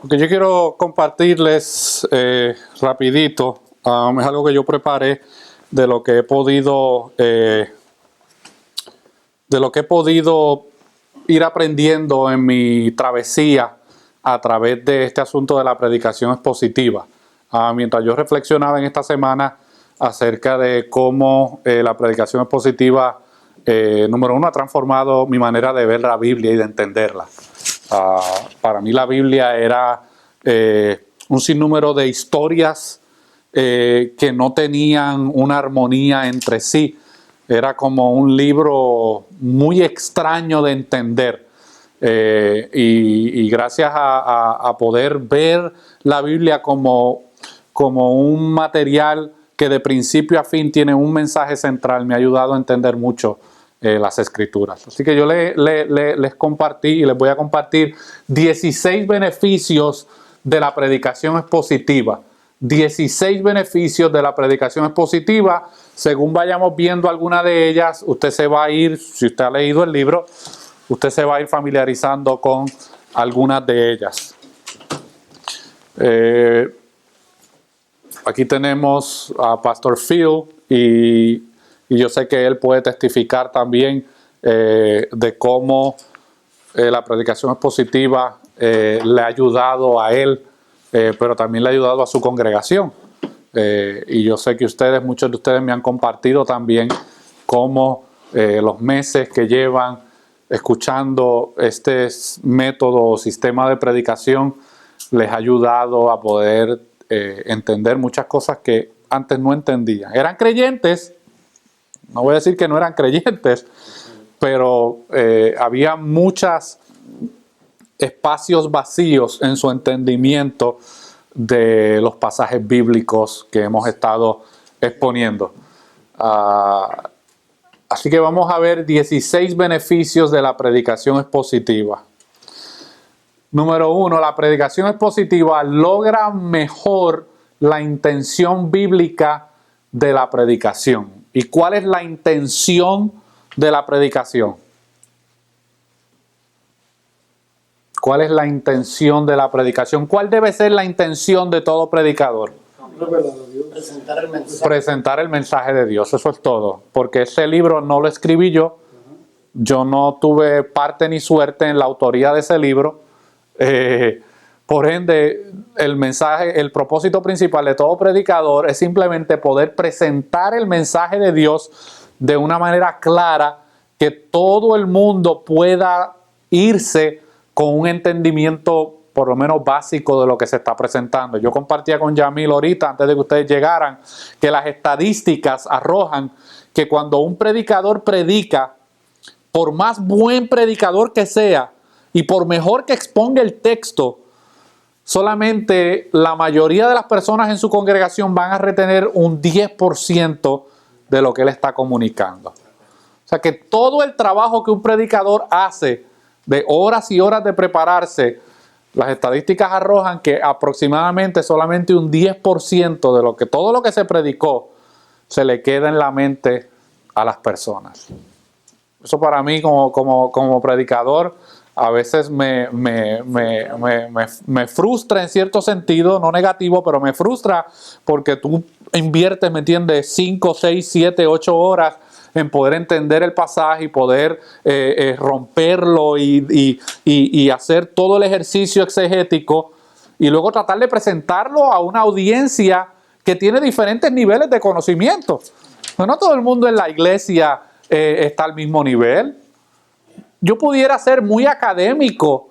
Lo que yo quiero compartirles rapidito, es algo que yo preparé de lo que he podido ir aprendiendo en mi travesía a través de este asunto de la predicación expositiva. Mientras yo reflexionaba en esta semana acerca de cómo la predicación expositiva, número uno, ha transformado mi manera de ver la Biblia y de entenderla. Para mí la Biblia era un sinnúmero de historias que no tenían una armonía entre sí. Era como un libro muy extraño de entender. Y gracias a poder ver la Biblia como un material que de principio a fin tiene un mensaje central, me ha ayudado a entender mucho las Escrituras. Así que yo les compartí y les voy a compartir 16 beneficios de la predicación expositiva. 16 beneficios de la predicación expositiva. Según vayamos viendo alguna de ellas, usted se va a ir, si usted ha leído el libro, usted se va a ir familiarizando con algunas de ellas. Aquí tenemos a Pastor Phil y yo sé que él puede testificar también de cómo la predicación expositiva le ha ayudado a él, pero también le ha ayudado a su congregación. Y yo sé que muchos de ustedes me han compartido también cómo los meses que llevan escuchando este método o sistema de predicación les ha ayudado a poder entender muchas cosas que antes no entendían. Eran creyentes, no voy a decir que no eran creyentes, pero había muchos espacios vacíos en su entendimiento de los pasajes bíblicos que hemos estado exponiendo. Así que vamos a ver 16 beneficios de la predicación expositiva. Número 1, la predicación expositiva logra mejor la intención bíblica de la predicación. ¿Y cuál es la intención de la predicación? ¿Cuál es la intención de la predicación? ¿Cuál debe ser la intención de todo predicador? Presentar el mensaje de Dios, eso es todo. Porque ese libro no lo escribí yo. Yo no tuve parte ni suerte en la autoría de ese libro. Por ende, el propósito principal de todo predicador es simplemente poder presentar el mensaje de Dios de una manera clara, que todo el mundo pueda irse con un entendimiento por lo menos básico de lo que se está presentando. Yo compartía con Yamil ahorita, antes de que ustedes llegaran, que las estadísticas arrojan que cuando un predicador predica, por más buen predicador que sea y por mejor que exponga el texto, solamente la mayoría de las personas en su congregación van a retener un 10% de lo que él está comunicando. O sea que todo el trabajo que un predicador hace de horas y horas de prepararse, las estadísticas arrojan que aproximadamente solamente un 10% de todo lo que se predicó se le queda en la mente a las personas. Eso para mí como predicador a veces me frustra en cierto sentido, no negativo, pero me frustra porque tú inviertes, ¿me entiendes?, 5, 6, 7, 8 horas en poder entender el pasaje y poder romperlo y hacer todo el ejercicio exegético y luego tratar de presentarlo a una audiencia que tiene diferentes niveles de conocimiento. No todo el mundo en la iglesia está al mismo nivel. Yo pudiera ser muy académico.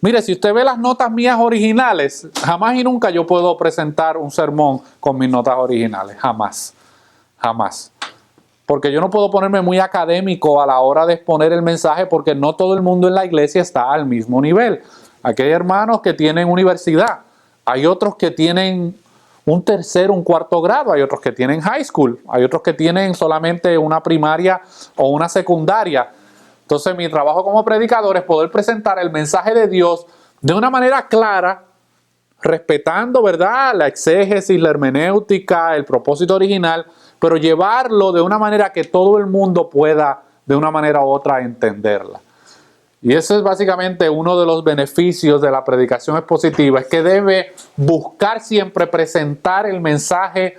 Mire, si usted ve las notas mías originales, jamás y nunca yo puedo presentar un sermón con mis notas originales. Jamás. Jamás. Porque yo no puedo ponerme muy académico a la hora de exponer el mensaje, porque no todo el mundo en la iglesia está al mismo nivel. Aquí hay hermanos que tienen universidad. Hay otros que tienen un tercer, un cuarto grado. Hay otros que tienen high school. Hay otros que tienen solamente una primaria o una secundaria. Entonces mi trabajo como predicador es poder presentar el mensaje de Dios de una manera clara, respetando, ¿verdad?, la exégesis, la hermenéutica, el propósito original, pero llevarlo de una manera que todo el mundo pueda, de una manera u otra, entenderla. Y ese es básicamente uno de los beneficios de la predicación expositiva, es que debe buscar siempre presentar el mensaje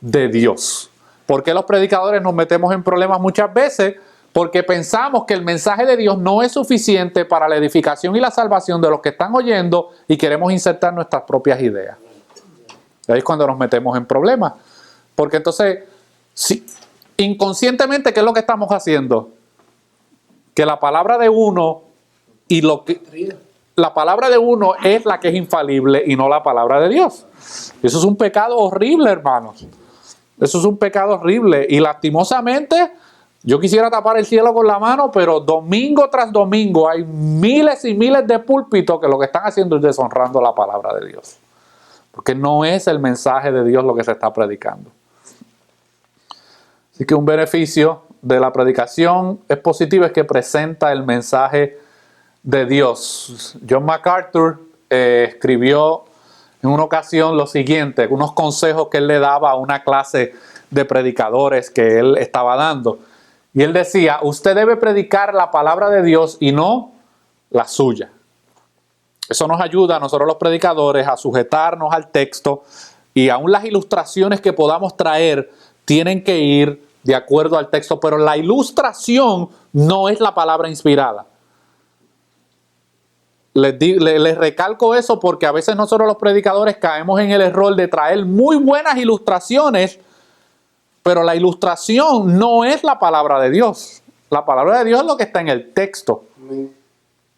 de Dios. ¿Por qué los predicadores nos metemos en problemas muchas veces? Porque pensamos que el mensaje de Dios no es suficiente para la edificación y la salvación de los que están oyendo y queremos insertar nuestras propias ideas. Ahí es cuando nos metemos en problemas. Porque entonces, si, inconscientemente, ¿qué es lo que estamos haciendo? Que la palabra de uno y lo que la palabra de uno es la que es infalible y no la palabra de Dios. Eso es un pecado horrible, hermanos. Eso es un pecado horrible y lastimosamente yo quisiera tapar el cielo con la mano, pero domingo tras domingo hay miles y miles de púlpitos que lo que están haciendo es deshonrando la palabra de Dios. Porque no es el mensaje de Dios lo que se está predicando. Así que un beneficio de la predicación expositiva es que presenta el mensaje de Dios. John MacArthur escribió en una ocasión lo siguiente, unos consejos que él le daba a una clase de predicadores que él estaba dando. Y él decía, usted debe predicar la palabra de Dios y no la suya. Eso nos ayuda a nosotros los predicadores a sujetarnos al texto y aún las ilustraciones que podamos traer tienen que ir de acuerdo al texto, pero la ilustración no es la palabra inspirada. Les recalco eso porque a veces nosotros los predicadores caemos en el error de traer muy buenas ilustraciones, pero la ilustración no es la palabra de Dios. La palabra de Dios es lo que está en el texto.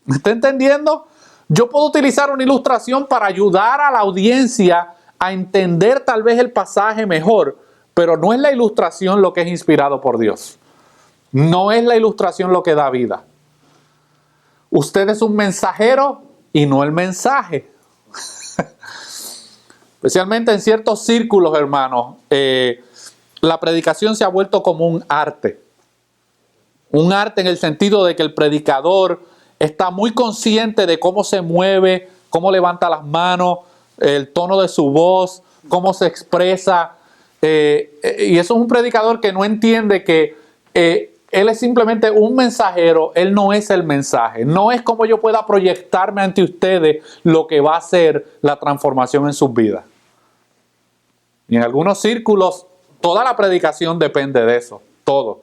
¿Me está entendiendo? Yo puedo utilizar una ilustración para ayudar a la audiencia a entender tal vez el pasaje mejor, pero no es la ilustración lo que es inspirado por Dios. No es la ilustración lo que da vida. Usted es un mensajero y no el mensaje. Especialmente en ciertos círculos, hermanos, la predicación se ha vuelto como un arte. Un arte en el sentido de que el predicador está muy consciente de cómo se mueve, cómo levanta las manos, el tono de su voz, cómo se expresa. Y eso es un predicador que no entiende que él es simplemente un mensajero, él no es el mensaje. No es como yo pueda proyectarme ante ustedes lo que va a ser la transformación en sus vidas. Y en algunos círculos, toda la predicación depende de eso, todo.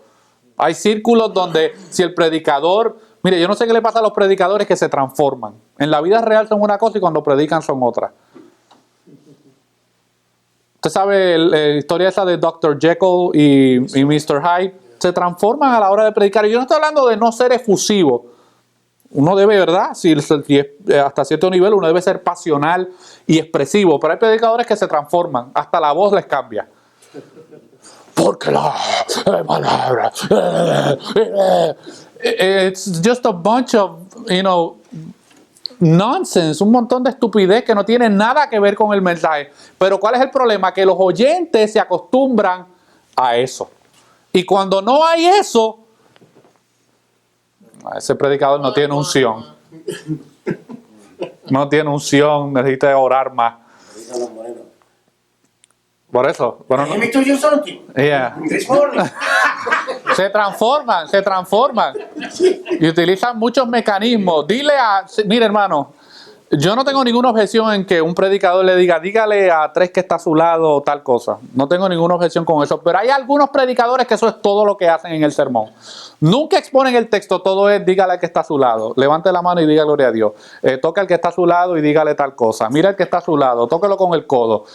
Hay círculos donde si el predicador, mire, yo no sé qué le pasa a los predicadores que se transforman. En la vida real son una cosa y cuando predican son otra. Usted sabe la historia esa de Dr. Jekyll y Mr. Hyde. Se transforman a la hora de predicar. Y yo no estoy hablando de no ser efusivo. Uno debe, ¿verdad? Si hasta cierto nivel uno debe ser pasional y expresivo. Pero hay predicadores que se transforman. Hasta la voz les cambia. Porque la palabra. It's just a bunch of, nonsense, un montón de estupidez que no tiene nada que ver con el mensaje. Pero ¿cuál es el problema? Que los oyentes se acostumbran a eso. Y cuando no hay eso, ese predicador no tiene unción. No tiene unción, necesita orar más. Por eso. Bueno, no. Yeah. Se transforman. Y utilizan muchos mecanismos. Mire, hermano, yo no tengo ninguna objeción en que un predicador le diga, dígale a 3 que está a su lado o tal cosa. No tengo ninguna objeción con eso. Pero hay algunos predicadores que eso es todo lo que hacen en el sermón. Nunca exponen el texto, todo es dígale al que está a su lado. Levante la mano y diga gloria a Dios. Toca al que está a su lado y dígale tal cosa. Mira al que está a su lado, tóquelo con el codo.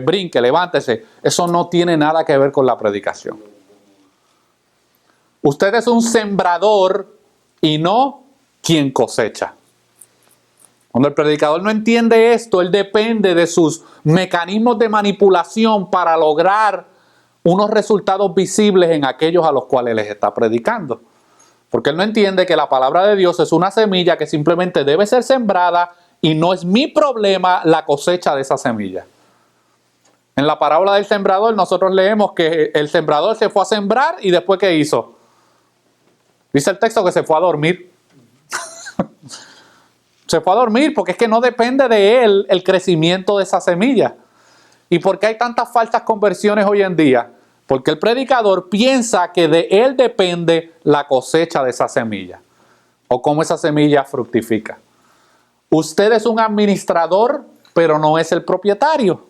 Brinque, levántese. Eso no tiene nada que ver con la predicación. Usted es un sembrador y no quien cosecha. Cuando el predicador no entiende esto, él depende de sus mecanismos de manipulación para lograr unos resultados visibles en aquellos a los cuales les está predicando. Porque él no entiende que la palabra de Dios es una semilla que simplemente debe ser sembrada y no es mi problema la cosecha de esa semilla. En la parábola del sembrador nosotros leemos que el sembrador se fue a sembrar y después ¿qué hizo? Dice el texto que se fue a dormir. Se fue a dormir porque es que no depende de él el crecimiento de esa semilla. ¿Y por qué hay tantas falsas conversiones hoy en día? Porque el predicador piensa que de él depende la cosecha de esa semilla. o cómo esa semilla fructifica. Usted es un administrador, pero no es el propietario.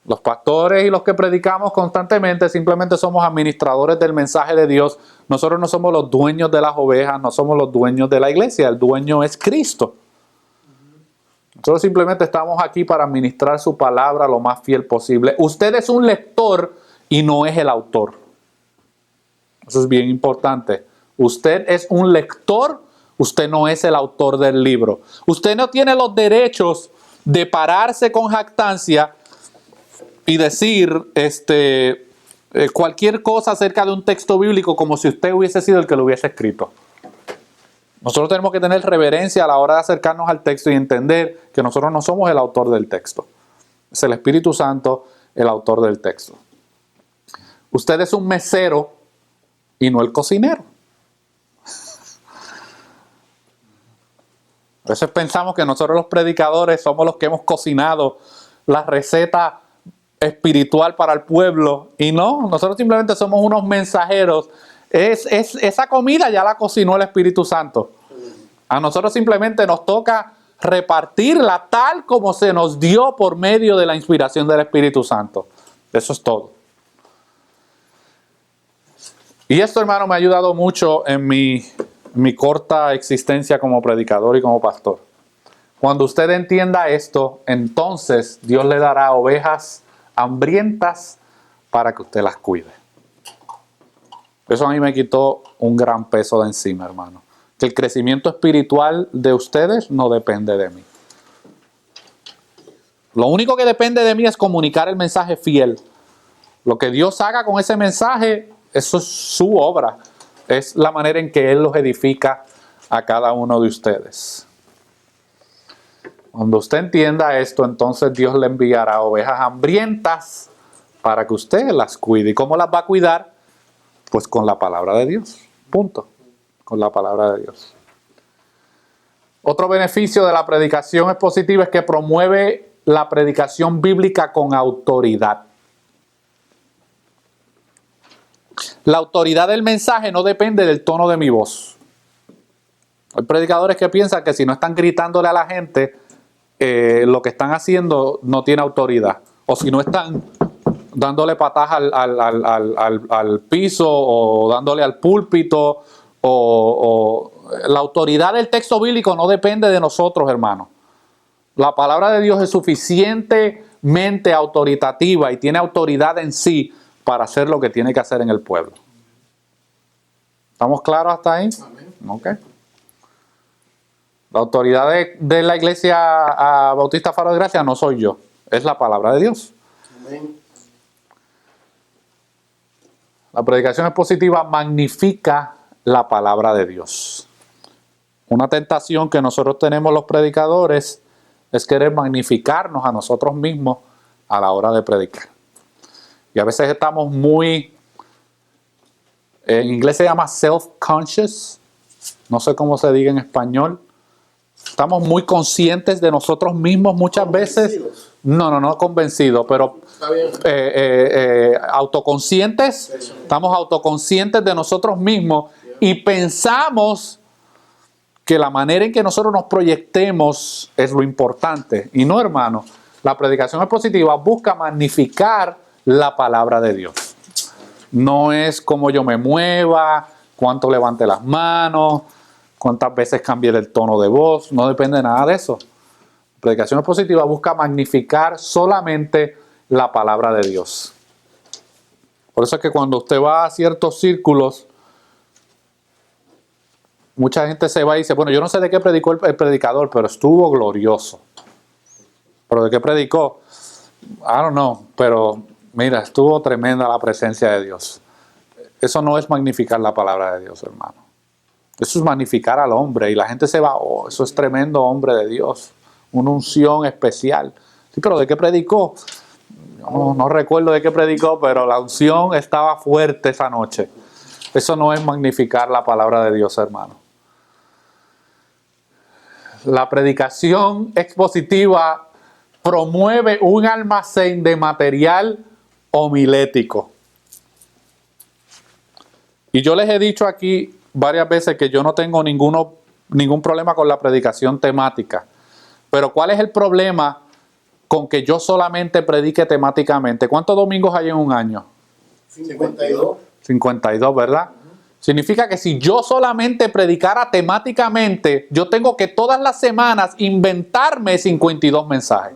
Los pastores y los que predicamos constantemente simplemente somos administradores del mensaje de Dios. Nosotros no somos los dueños de las ovejas, no somos los dueños de la iglesia. El dueño es Cristo. Nosotros simplemente estamos aquí para administrar su palabra lo más fiel posible. Usted es un lector y no es el autor. Eso es bien importante. Usted es un lector, usted no es el autor del libro. Usted no tiene los derechos de pararse con jactancia y decir cualquier cosa acerca de un texto bíblico como si usted hubiese sido el que lo hubiese escrito. Nosotros tenemos que tener reverencia a la hora de acercarnos al texto y entender que nosotros no somos el autor del texto. Es el Espíritu Santo el autor del texto. Usted es un mesero y no el cocinero. A veces pensamos que nosotros los predicadores somos los que hemos cocinado la receta espiritual para el pueblo, y no, nosotros simplemente somos unos mensajeros. Esa comida ya la cocinó el Espíritu Santo. A nosotros simplemente nos toca repartirla tal como se nos dio por medio de la inspiración del Espíritu Santo. Eso es todo. Y esto, hermano, me ha ayudado mucho en mi corta existencia como predicador y como pastor. Cuando usted entienda esto, entonces Dios le dará ovejas hambrientas para que usted las cuide. Eso a mí me quitó un gran peso de encima, hermano. Que el crecimiento espiritual de ustedes no depende de mí. Lo único que depende de mí es comunicar el mensaje fiel. Lo que Dios haga con ese mensaje, eso es su obra. Es la manera en que Él los edifica a cada uno de ustedes. Cuando usted entienda esto, entonces Dios le enviará ovejas hambrientas para que usted las cuide. ¿Y cómo las va a cuidar? Pues con la palabra de Dios. Punto. Con la palabra de Dios. Otro beneficio de la predicación expositiva es que promueve la predicación bíblica con autoridad. La autoridad del mensaje no depende del tono de mi voz. Hay predicadores que piensan que si no están gritándole a la gente, lo que están haciendo no tiene autoridad. O si no están dándole patadas al piso o dándole al púlpito. La autoridad del texto bíblico no depende de nosotros, hermanos. La palabra de Dios es suficientemente autoritativa y tiene autoridad en sí para hacer lo que tiene que hacer en el pueblo. ¿Estamos claros hasta ahí? Amén. Okay. La autoridad de la Iglesia Bautista Faro de Gracia no soy yo, es la palabra de Dios. Amén. La predicación expositiva magnifica la palabra de Dios. Una tentación que nosotros tenemos los predicadores es querer magnificarnos a nosotros mismos a la hora de predicar. Y a veces estamos muy, en inglés se llama self-conscious, no sé cómo se diga en español. Estamos muy conscientes de nosotros mismos muchas veces. No convencidos, pero autoconscientes. Estamos autoconscientes de nosotros mismos y pensamos que la manera en que nosotros nos proyectemos es lo importante. Y no, hermano, la predicación expositiva busca magnificar la palabra de Dios. No es cómo yo me mueva, cuánto levante las manos, cuántas veces cambie el tono de voz, no depende de nada de eso. La predicación expositiva busca magnificar solamente la palabra de Dios. Por eso es que cuando usted va a ciertos círculos, mucha gente se va y dice, bueno, yo no sé de qué predicó el predicador, pero estuvo glorioso. ¿Pero de qué predicó? I don't know, pero mira, estuvo tremenda la presencia de Dios. Eso no es magnificar la palabra de Dios, hermano. Eso es magnificar al hombre y la gente se va, oh, eso es tremendo hombre de Dios, una unción especial. Sí, pero ¿de qué predicó? No recuerdo de qué predicó, pero la unción estaba fuerte esa noche. Eso no es magnificar la palabra de Dios, hermano. La predicación expositiva promueve un almacén de material homilético. Y yo les he dicho aquí varias veces que yo no tengo ningún problema con la predicación temática. Pero ¿cuál es el problema con que yo solamente predique temáticamente? ¿Cuántos domingos hay en un año? 52. 52, ¿verdad? Significa que si yo solamente predicara temáticamente, yo tengo que todas las semanas inventarme 52 mensajes.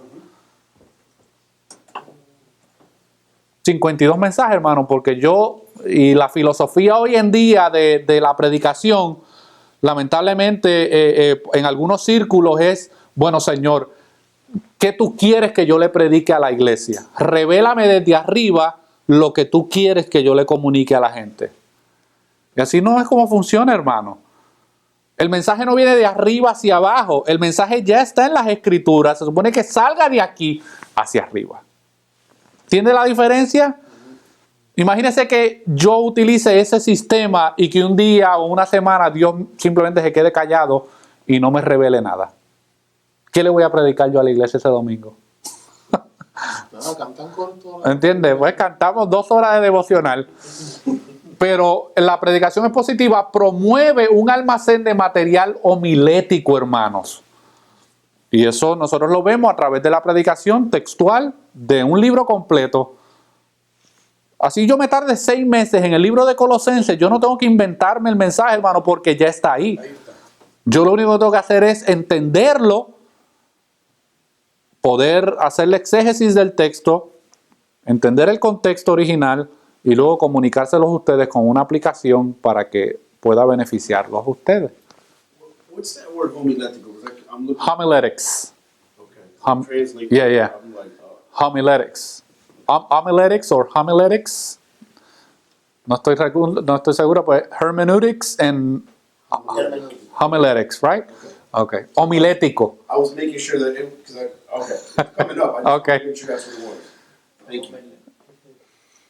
52 mensajes, hermano, porque y la filosofía hoy en día de la predicación, lamentablemente en algunos círculos es, bueno, Señor, ¿qué tú quieres que yo le predique a la iglesia? Revélame desde arriba lo que tú quieres que yo le comunique a la gente. Y así no es como funciona, hermano. El mensaje no viene de arriba hacia abajo. El mensaje ya está en las escrituras. Se supone que salga de aquí hacia arriba. ¿Entiende la diferencia? Imagínese que yo utilice ese sistema y que un día o una semana Dios simplemente se quede callado y no me revele nada. ¿Qué le voy a predicar yo a la iglesia ese domingo? No, cantan corto. ¿Entiendes? Pues cantamos 2 horas de devocional. Pero la predicación expositiva promueve un almacén de material homilético, hermanos. Y eso nosotros lo vemos a través de la predicación textual de un libro completo. Así yo me tarde 6 meses en el libro de Colosenses, yo no tengo que inventarme el mensaje, hermano, porque ya está ahí. Yo lo único que tengo que hacer es entenderlo, poder hacer la exégesis del texto, entender el contexto original y luego comunicárselos a ustedes con una aplicación para que pueda beneficiarlos a ustedes. What's that word homiletical? I'm looking. Homiletics. Okay. Translate. Yeah, yeah. I'm like, Homiletics. Homiletics or homiletics. No estoy seguro, pues hermeneutics and homiletics, right? Okay. Homilético. I was making sure that okay, coming up. I just Okay. wanted to make sure that's what it was. Thank you.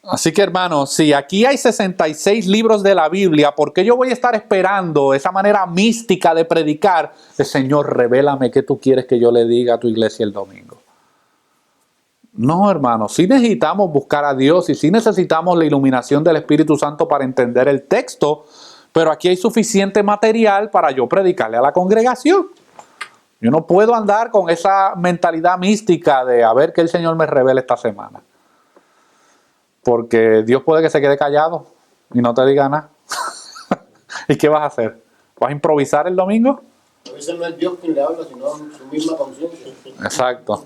Así que, hermanos, si aquí hay 66 libros de la Biblia, ¿por qué yo voy a estar esperando esa manera mística de predicar? Señor, revélame qué tú quieres que yo le diga a tu iglesia el domingo. No, hermanos, sí necesitamos buscar a Dios y sí necesitamos la iluminación del Espíritu Santo para entender el texto, pero aquí hay suficiente material para yo predicarle a la congregación. Yo no puedo andar con esa mentalidad mística de a ver qué el Señor me revela esta semana. Porque Dios puede que se quede callado y no te diga nada. ¿Y qué vas a hacer? ¿Vas a improvisar el domingo? A veces no es Dios quien le habla, sino su misma conciencia. Exacto.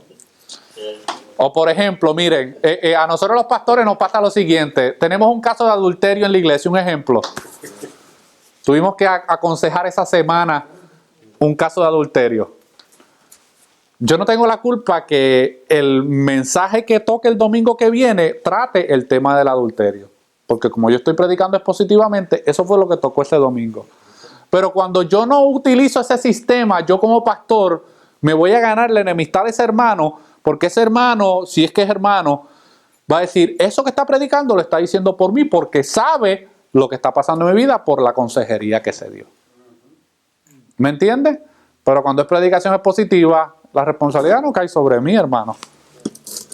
O por ejemplo, miren, a nosotros los pastores nos pasa lo siguiente. Tenemos un caso de adulterio en la iglesia, un ejemplo. Tuvimos que aconsejar esa semana un caso de adulterio. Yo no tengo la culpa que el mensaje que toque el domingo que viene trate el tema del adulterio. Porque como yo estoy predicando expositivamente, eso fue lo que tocó ese domingo. Pero cuando yo no utilizo ese sistema, yo como pastor me voy a ganar la enemistad de ese hermano, porque ese hermano, si es que es hermano, va a decir, eso que está predicando lo está diciendo por mí, porque sabe lo que está pasando en mi vida por la consejería que se dio. ¿Me entiende? Pero cuando es predicación expositiva, la responsabilidad no cae sobre mí, hermano.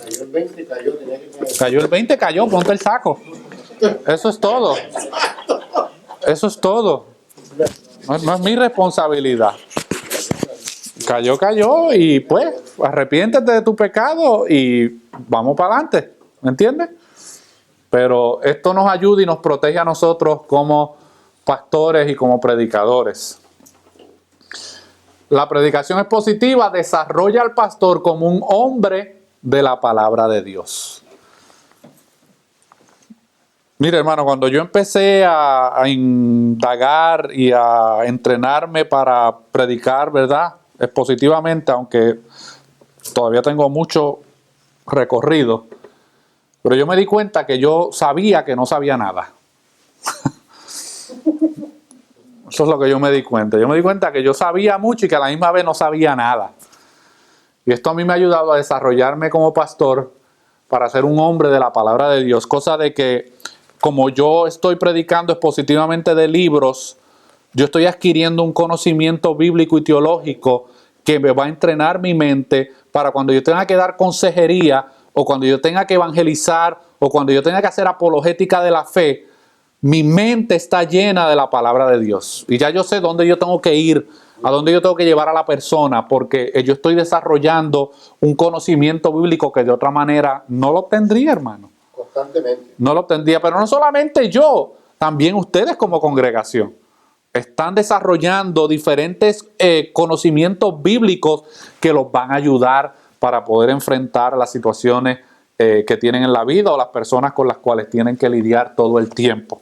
Cayó el 20, cayó, tenía que caer. Cayó el 20, cayó, ponte el saco. Eso es todo. Eso es todo. No es mi responsabilidad. Cayó y pues arrepiéntete de tu pecado y vamos para adelante. ¿Me entiendes? Pero esto nos ayuda y nos protege a nosotros como pastores y como predicadores. La predicación expositiva desarrolla al pastor como un hombre de la palabra de Dios. Mire, hermano, cuando yo empecé a indagar y a entrenarme para predicar, ¿verdad? Expositivamente, aunque todavía tengo mucho recorrido, pero yo me di cuenta que yo sabía que no sabía nada. Eso es lo que yo me di cuenta. Yo me di cuenta que yo sabía mucho y que a la misma vez no sabía nada. Y esto a mí me ha ayudado a desarrollarme como pastor para ser un hombre de la palabra de Dios. Cosa de que como yo estoy predicando expositivamente de libros, yo estoy adquiriendo un conocimiento bíblico y teológico que me va a entrenar mi mente para cuando yo tenga que dar consejería o cuando yo tenga que evangelizar o cuando yo tenga que hacer apologética de la fe, Mi mente está llena de la palabra de Dios. Y ya yo sé dónde yo tengo que ir, a dónde yo tengo que llevar a la persona, porque yo estoy desarrollando un conocimiento bíblico que de otra manera no lo obtendría, hermano. Constantemente. No lo obtendría, pero no solamente yo, también ustedes como congregación. Están desarrollando diferentes conocimientos bíblicos que los van a ayudar para poder enfrentar las situaciones que tienen en la vida o las personas con las cuales tienen que lidiar todo el tiempo.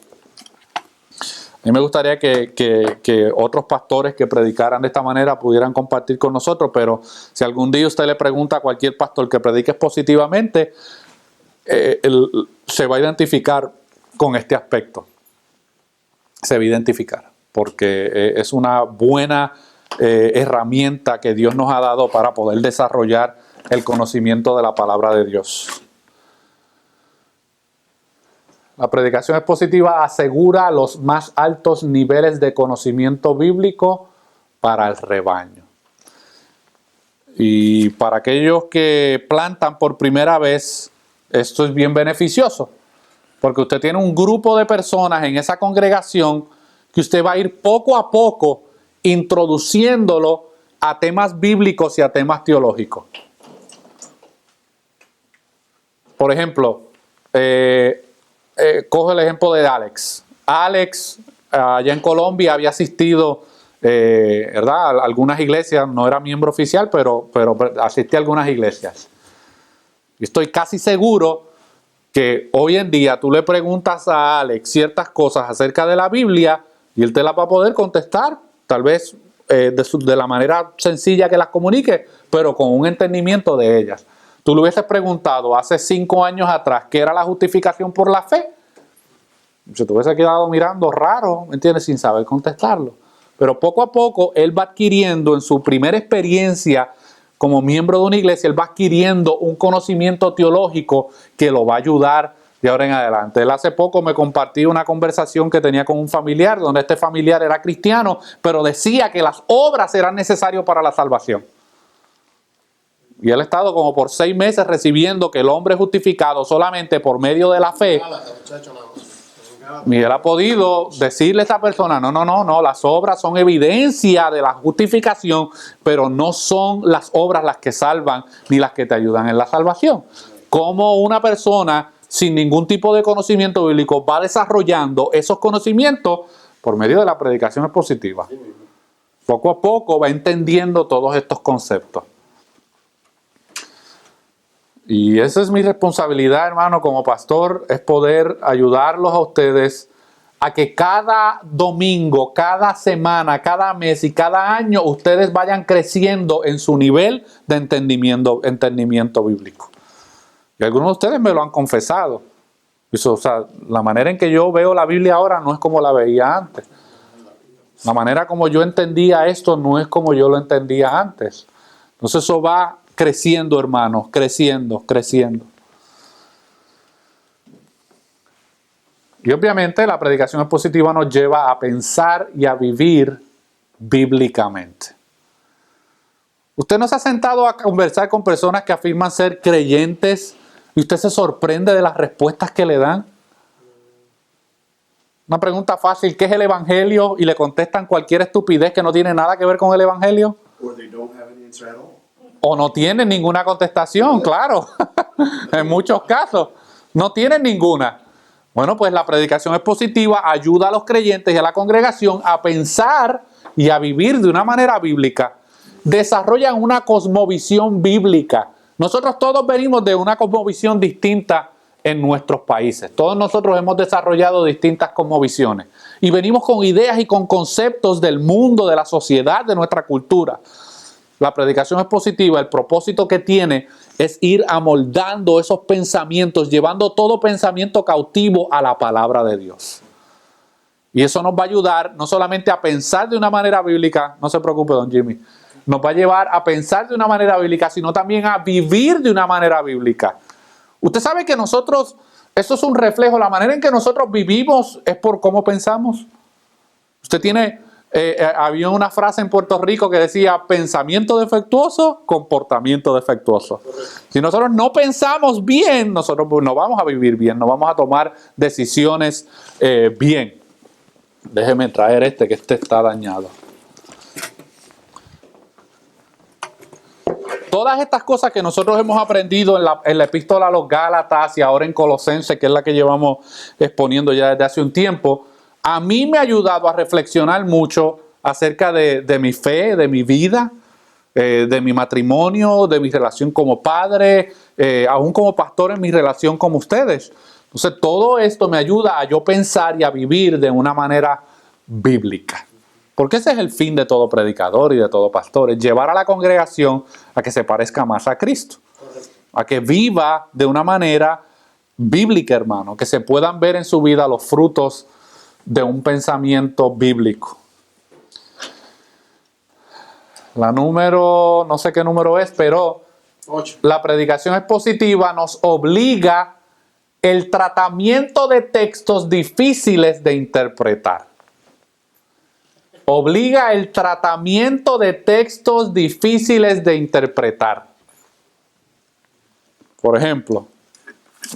A mí me gustaría que otros pastores que predicaran de esta manera pudieran compartir con nosotros, pero si algún día usted le pregunta a cualquier pastor que predique positivamente, él se va a identificar con este aspecto. Se va a identificar, porque es una buena herramienta que Dios nos ha dado para poder desarrollar el conocimiento de la palabra de Dios. La predicación expositiva asegura los más altos niveles de conocimiento bíblico para el rebaño. Y para aquellos que plantan por primera vez, esto es bien beneficioso, porque usted tiene un grupo de personas en esa congregación que usted va a ir poco a poco introduciéndolo a temas bíblicos y a temas teológicos. Por ejemplo, coge el ejemplo de Alex. Alex, allá en Colombia, había asistido ¿verdad? A algunas iglesias, no era miembro oficial, pero asistí a algunas iglesias. Y estoy casi seguro que hoy en día tú le preguntas a Alex ciertas cosas acerca de la Biblia y él te las va a poder contestar, tal vez de la manera sencilla que las comunique, pero con un entendimiento de ellas. Tú le hubieses preguntado hace 5 años atrás qué era la justificación por la fe, se te hubiese quedado mirando raro, ¿me entiendes? Sin saber contestarlo. Pero poco a poco él va adquiriendo en su primera experiencia como miembro de una iglesia, él va adquiriendo un conocimiento teológico que lo va a ayudar de ahora en adelante. Él hace poco me compartió una conversación que tenía con un familiar, donde este familiar era cristiano, pero decía que las obras eran necesarias para la salvación. Y él ha estado como por 6 meses recibiendo que el hombre es justificado solamente por medio de la fe. Y él ha podido decirle a esa persona, no, las obras son evidencia de la justificación, pero no son las obras las que salvan ni las que te ayudan en la salvación. Como una persona sin ningún tipo de conocimiento bíblico va desarrollando esos conocimientos por medio de la predicación expositiva. Poco a poco va entendiendo todos estos conceptos. Y esa es mi responsabilidad, hermano, como pastor, es poder ayudarlos a ustedes a que cada domingo, cada semana, cada mes y cada año ustedes vayan creciendo en su nivel de entendimiento bíblico. Y algunos de ustedes me lo han confesado. Eso, o sea, la manera en que yo veo la Biblia ahora no es como la veía antes. La manera como yo entendía esto no es como yo lo entendía antes. Entonces eso va creciendo, hermanos, creciendo. Y obviamente la predicación expositiva nos lleva a pensar y a vivir bíblicamente. ¿Usted no se ha sentado a conversar con personas que afirman ser creyentes y usted se sorprende de las respuestas que le dan? Una pregunta fácil, ¿qué es el evangelio? Y le contestan cualquier estupidez que no tiene nada que ver con el evangelio. Or they don't have an answer at all. O no tienen ninguna contestación, claro. En muchos casos, no tienen ninguna. Bueno, pues la predicación expositiva ayuda a los creyentes y a la congregación a pensar y a vivir de una manera bíblica. Desarrollan una cosmovisión bíblica. Nosotros todos venimos de una cosmovisión distinta en nuestros países. Todos nosotros hemos desarrollado distintas cosmovisiones. Y venimos con ideas y con conceptos del mundo, de la sociedad, de nuestra cultura. La predicación expositiva, el propósito que tiene es ir amoldando esos pensamientos, llevando todo pensamiento cautivo a la palabra de Dios. Y eso nos va a ayudar no solamente a pensar de una manera bíblica, no se preocupe, don Jimmy, nos va a llevar a pensar de una manera bíblica, sino también a vivir de una manera bíblica. Usted sabe que nosotros, eso es un reflejo, la manera en que nosotros vivimos es por cómo pensamos. Usted tiene había una frase en Puerto Rico que decía pensamiento defectuoso, comportamiento defectuoso. Si nosotros no pensamos bien, nosotros no vamos a vivir bien, no vamos a tomar decisiones bien. Déjeme traer que este está dañado. Todas estas cosas que nosotros hemos aprendido en la epístola a los Gálatas y ahora en Colosenses, que es la que llevamos exponiendo ya desde hace un tiempo, a mí me ha ayudado a reflexionar mucho acerca de mi fe, de mi vida, de mi matrimonio, de mi relación como padre, aún como pastor en mi relación con ustedes. Entonces todo esto me ayuda a yo pensar y a vivir de una manera bíblica. Porque ese es el fin de todo predicador y de todo pastor, es llevar a la congregación a que se parezca más a Cristo. A que viva de una manera bíblica, hermano, que se puedan ver en su vida los frutos de un pensamiento bíblico. La número, no sé qué número es, pero 8. la predicación expositiva nos obliga el tratamiento de textos difíciles de interpretar. Obliga el tratamiento de textos difíciles de interpretar. Por ejemplo,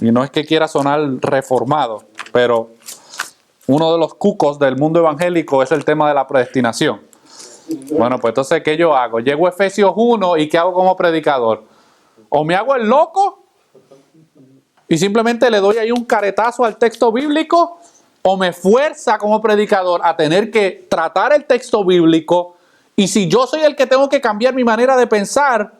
y no es que quiera sonar reformado, pero uno de los cucos del mundo evangélico es el tema de la predestinación. Bueno, pues entonces, ¿qué yo hago? Llego a Efesios 1 y ¿qué hago como predicador? O me hago el loco y simplemente le doy ahí un caretazo al texto bíblico, o me fuerza como predicador a tener que tratar el texto bíblico, y si yo soy el que tengo que cambiar mi manera de pensar,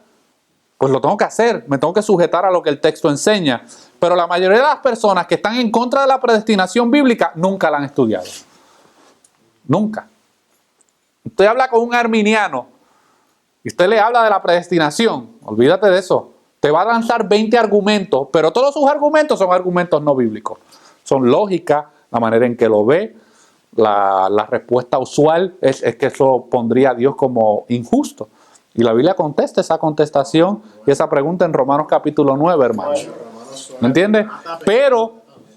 pues lo tengo que hacer, me tengo que sujetar a lo que el texto enseña. Pero la mayoría de las personas que están en contra de la predestinación bíblica nunca la han estudiado. Nunca. Usted habla con un arminiano y usted le habla de la predestinación, olvídate de eso. Te va a lanzar 20 argumentos, pero todos sus argumentos son argumentos no bíblicos. Son lógica, la manera en que lo ve, la respuesta usual es que eso pondría a Dios como injusto. Y la Biblia contesta esa contestación y esa pregunta en Romanos capítulo 9, hermano. ¿Me entiendes? Pero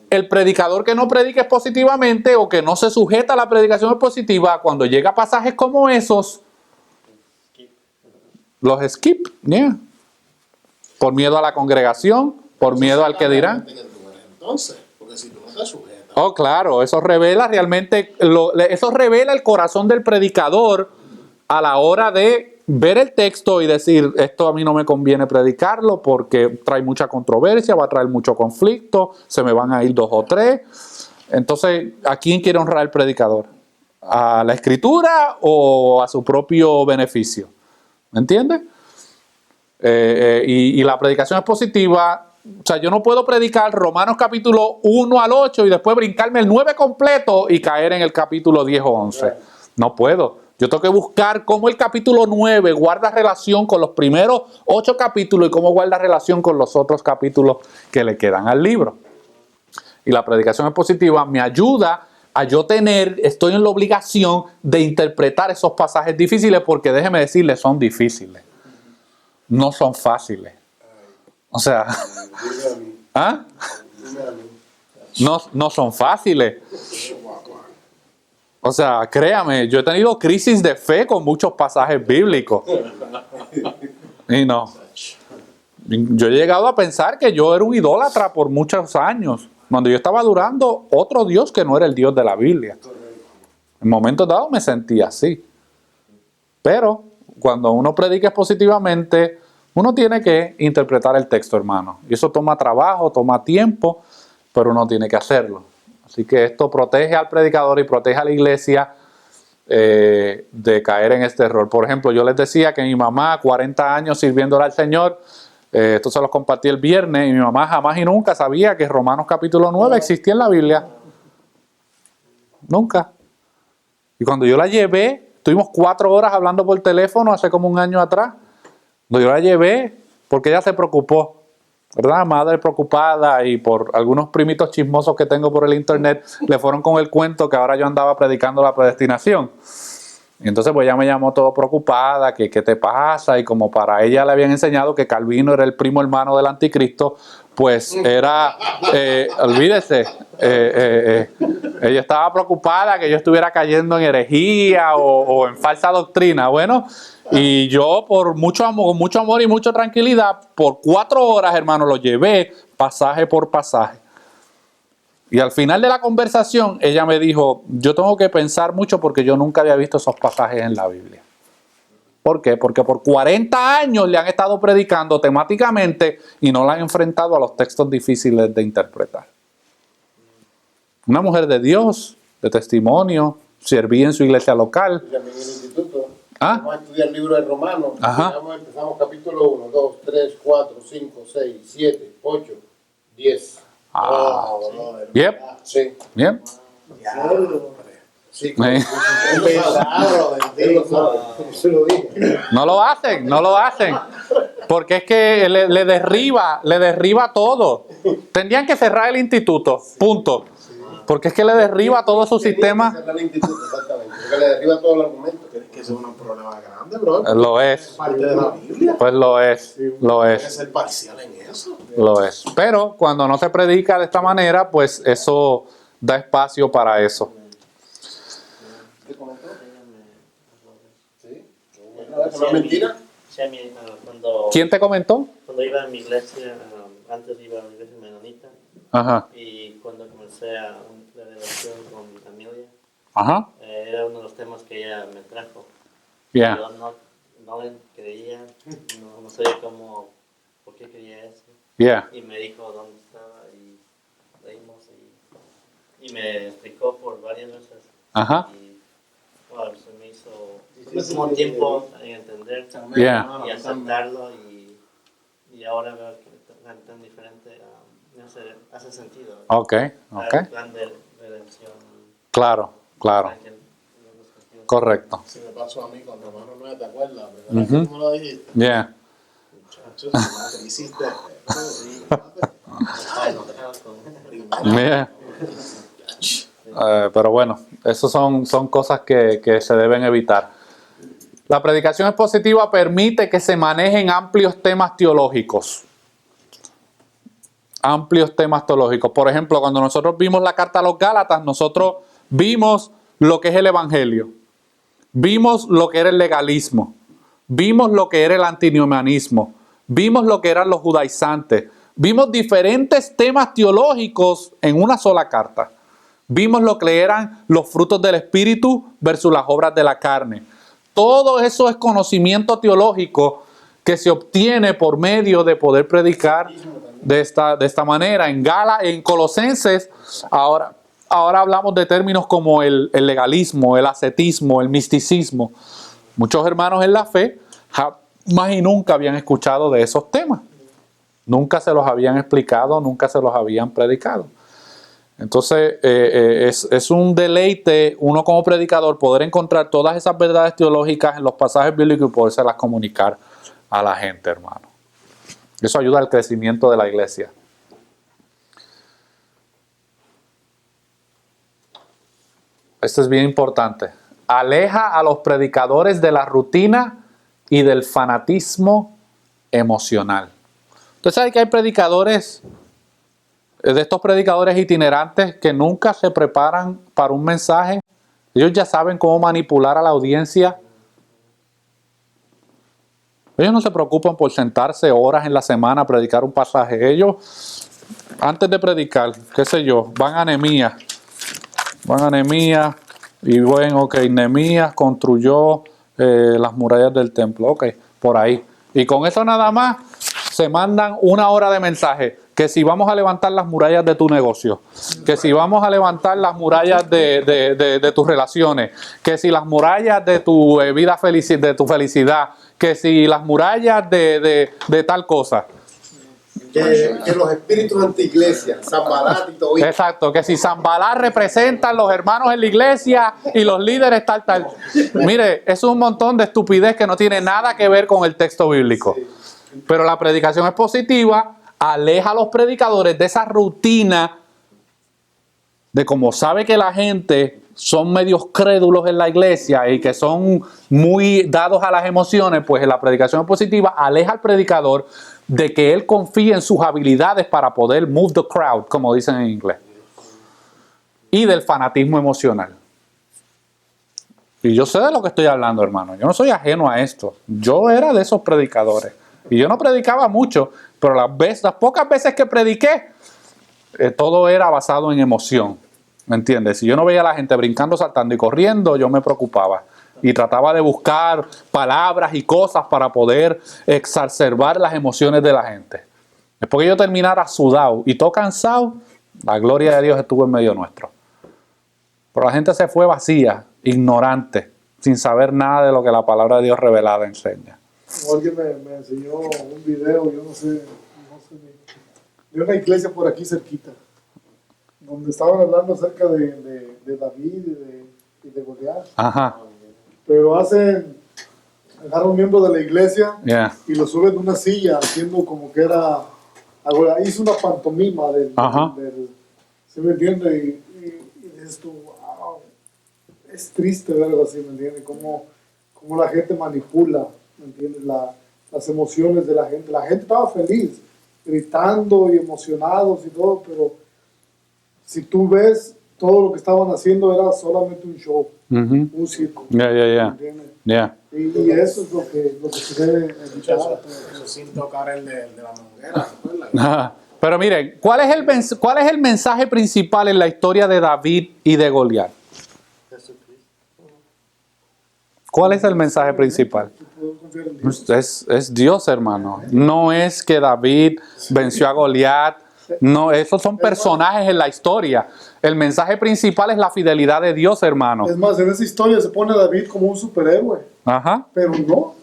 el predicador que no predique expositivamente o que no se sujeta a la predicación expositiva, cuando llega a pasajes como esos, los skip, yeah. Por miedo a la congregación, por miedo al que dirán. Entonces, porque si tú no te sujetas. Oh, claro, eso revela realmente, eso revela el corazón del predicador a la hora de ver el texto y decir, esto a mí no me conviene predicarlo porque trae mucha controversia, va a traer mucho conflicto, se me van a ir 2 o 3. Entonces, ¿a quién quiere honrar el predicador? ¿A la escritura o a su propio beneficio? ¿Me entiendes? Y la predicación es positiva. O sea, yo no puedo predicar Romanos capítulo 1 al 8 y después brincarme el 9 completo y caer en el capítulo 10 o 11. No puedo. Yo tengo que buscar cómo el capítulo 9 guarda relación con los primeros 8 capítulos y cómo guarda relación con los otros capítulos que le quedan al libro. Y la predicación expositiva me ayuda a yo estoy en la obligación de interpretar esos pasajes difíciles, porque déjeme decirle, son difíciles. No son fáciles. O sea, ¿ah? No son fáciles. O sea, créame, yo he tenido crisis de fe con muchos pasajes bíblicos. Y no. Yo he llegado a pensar que yo era un idólatra por muchos años, cuando yo estaba adorando otro Dios que no era el Dios de la Biblia. En momentos dados me sentía así. Pero cuando uno predica expositivamente, uno tiene que interpretar el texto, hermano. Y eso toma trabajo, toma tiempo, pero uno tiene que hacerlo. Así que esto protege al predicador y protege a la iglesia de caer en este error. Por ejemplo, yo les decía que mi mamá, 40 años sirviéndole al Señor, esto se los compartí el viernes, y mi mamá jamás y nunca sabía que Romanos capítulo 9 existía en la Biblia. Nunca. Y cuando yo la llevé, estuvimos 4 horas hablando por teléfono hace como un año atrás. Cuando yo la llevé, porque ella se preocupó, ¿verdad? Madre preocupada, y por algunos primitos chismosos que tengo por el internet, le fueron con el cuento que ahora yo andaba predicando la predestinación. Y entonces pues ella me llamó todo preocupada, que qué te pasa, y como para ella le habían enseñado que Calvino era el primo hermano del anticristo, pues era, olvídese, ella estaba preocupada que yo estuviera cayendo en herejía o en falsa doctrina. Bueno, y yo por mucho amor y mucha tranquilidad, por 4 horas, hermano, lo llevé pasaje por pasaje. Y al final de la conversación, ella me dijo, yo tengo que pensar mucho porque yo nunca había visto esos pasajes en la Biblia. ¿Por qué? Porque por 40 años le han estado predicando temáticamente y no la han enfrentado a los textos difíciles de interpretar. Una mujer de Dios, de testimonio, servía en su iglesia local. Y también en el instituto. ¿Ah? Vamos a estudiar el libro de Romanos. Ajá. Empezamos capítulo 1, 2, 3, 4, 5, 6, 7, 8, 10. Yep. Sí. Bien. Sí. No lo hacen. Porque es que le derriba todo. Tendrían que cerrar el instituto, punto. Porque es que le derriba todo su sistema. Exactamente. Porque le derriba todo el argumento. Tienes que ser un problema grande, bro. Lo es. Parte de la Biblia. Pues lo es. Tienes que ser parcial en eso. Lo es. Pero cuando no se predica de esta manera, pues eso da espacio para eso. ¿Te comentó? Sí. ¿No es mentira? Sí, cuando ¿Quién te comentó? iba a mi iglesia, antes iba a mi iglesia menonita, Ajá. y cuando comencé la relación con mi familia, Ajá. era uno de los temas que ella me trajo. Yeah. Yo no le creía, no sabía por qué quería eso. Yeah. Y me dijo dónde estaba y leímos y me explicó por varias veces. Ajá. Y wow, se me hizo tiempo en entender Yeah. y aceptarlo y ahora veo que es tan diferente, hace sentido. Ok. El plan de redención. Claro. Correcto. Si me pasó a mí con Romano 9, ¿te acuerdas? La primera vez que tú me lo dijiste. Yeah. Muchachos, ¿qué hiciste? Ay, no te hagas con... Yeah. Pero bueno, esas son cosas que se deben evitar. La predicación expositiva permite que se manejen amplios temas teológicos. Amplios temas teológicos. Por ejemplo, cuando nosotros vimos la carta a los Gálatas, nosotros vimos lo que es el Evangelio. Vimos lo que era el legalismo. Vimos lo que era el antinomianismo. Vimos lo que eran los judaizantes. Vimos diferentes temas teológicos en una sola carta. Vimos lo que eran los frutos del Espíritu versus las obras de la carne. Todo eso es conocimiento teológico que se obtiene por medio de poder predicar de esta manera. En Colosenses, ahora hablamos de términos como el legalismo, el ascetismo, el misticismo. Muchos hermanos en la fe jamás y nunca habían escuchado de esos temas. Nunca se los habían explicado, nunca se los habían predicado. Entonces, es un deleite uno como predicador poder encontrar todas esas verdades teológicas en los pasajes bíblicos y podérselas comunicar a la gente, hermano. Eso ayuda al crecimiento de la iglesia. Esto es bien importante. Aleja a los predicadores de la rutina y del fanatismo emocional. Usted sabe que hay predicadores, de estos predicadores itinerantes que nunca se preparan para un mensaje. Ellos ya saben cómo manipular a la audiencia. Ellos no se preocupan por sentarse horas en la semana a predicar un pasaje. Ellos, antes de predicar, qué sé yo, van a Nehemías y bueno, ok, Nehemías construyó las murallas del templo, ok, por ahí. Y con eso nada más se mandan 1 hora de mensaje. Que si vamos a levantar las murallas de tu negocio, que si vamos a levantar las murallas de tus relaciones, que si las murallas de tu vida de tu felicidad, que si las murallas de tal cosa. Que los espíritus anti-iglesia, Zambalat y todo. Exacto, que si Zambalat representan los hermanos en la iglesia y los líderes tal. Mire, eso es un montón de estupidez que no tiene nada que ver con el texto bíblico. Pero la predicación expositiva aleja a los predicadores de esa rutina de como sabe que la gente son medios crédulos en la iglesia y que son muy dados a las emociones, pues en la predicación positiva aleja al predicador de que él confíe en sus habilidades para poder move the crowd, como dicen en inglés, y del fanatismo emocional. Y yo sé de lo que estoy hablando, hermano. Yo no soy ajeno a esto. Yo era de esos predicadores. Y yo no predicaba mucho, pero las pocas veces que prediqué, todo era basado en emoción. ¿Me entiendes? Si yo no veía a la gente brincando, saltando y corriendo, yo me preocupaba. Y trataba de buscar palabras y cosas para poder exacerbar las emociones de la gente. Después que yo terminara sudado y todo cansado, la gloria de Dios estuvo en medio nuestro. Pero la gente se fue vacía, ignorante, sin saber nada de lo que la palabra de Dios revelada enseña. Alguien me enseñó un video, yo no sé, de una iglesia por aquí cerquita, donde estaban hablando acerca de David y de Goliat. Ajá. Pero agarran un miembro de la iglesia Yeah. y lo suben de una silla, haciendo como que era, hizo una pantomima del ¿sí me entiendes? Y dices tú, wow, es triste ver algo así, ¿me entiendes? Cómo la gente manipula, ¿me entiendes? Las emociones de la gente. La gente estaba feliz, gritando y emocionados y todo, pero si tú ves, todo lo que estaban haciendo era solamente un show, un circo. ¿Me entiendes? Yeah. Y eso es lo que se debe evitar. Eso sin tocar el de la manguera, ¿recuerdas? Pero miren, ¿cuál es el mensaje principal en la historia de David y de Goliat? ¿Cuál es el mensaje principal? Es Dios, hermano. No es que David venció a Goliat. No, esos son personajes en la historia. El mensaje principal es la fidelidad de Dios, hermano. Es más, en esa historia se pone a David como un superhéroe. Ajá. Pero no.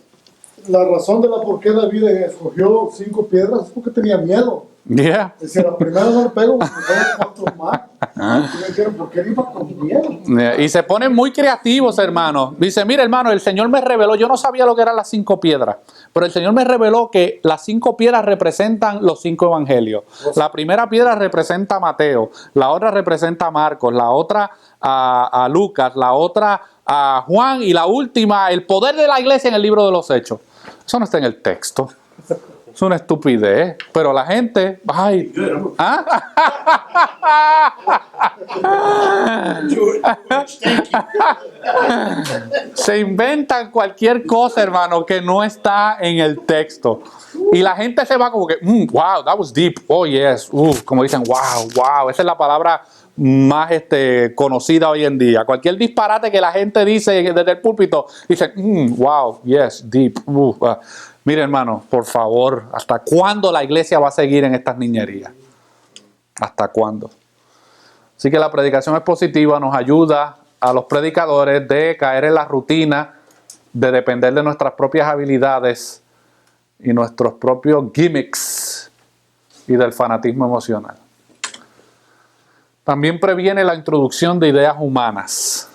La razón de por qué David escogió 5 piedras es porque tenía miedo. Yeah. Decía, la primera no le pego, me pego 4 más. Y me dijeron, ¿por qué él iba con miedo? Y se ponen muy creativos, hermano. Dice, mira, hermano, el Señor me reveló, yo no sabía lo que eran las 5 piedras, pero el Señor me reveló que las 5 piedras representan los 5 evangelios. La primera piedra representa a Mateo, la otra representa a Marcos, la otra a Lucas, la otra a Juan y la última, el poder de la iglesia en el libro de los Hechos. Eso no está en el texto. Es una estupidez, pero la gente, ay, se inventan cualquier cosa, hermano, que no está en el texto. Y la gente se va como que, wow, that was deep, oh yes, como dicen, wow, esa es la palabra más conocida hoy en día. Cualquier disparate que la gente dice desde el púlpito, dicen, wow, yes, deep, Mire, hermano, por favor, ¿hasta cuándo la iglesia va a seguir en estas niñerías? ¿Hasta cuándo? Así que la predicación expositiva nos ayuda a los predicadores de caer en la rutina, de depender de nuestras propias habilidades y nuestros propios gimmicks y del fanatismo emocional. También previene la introducción de ideas humanas.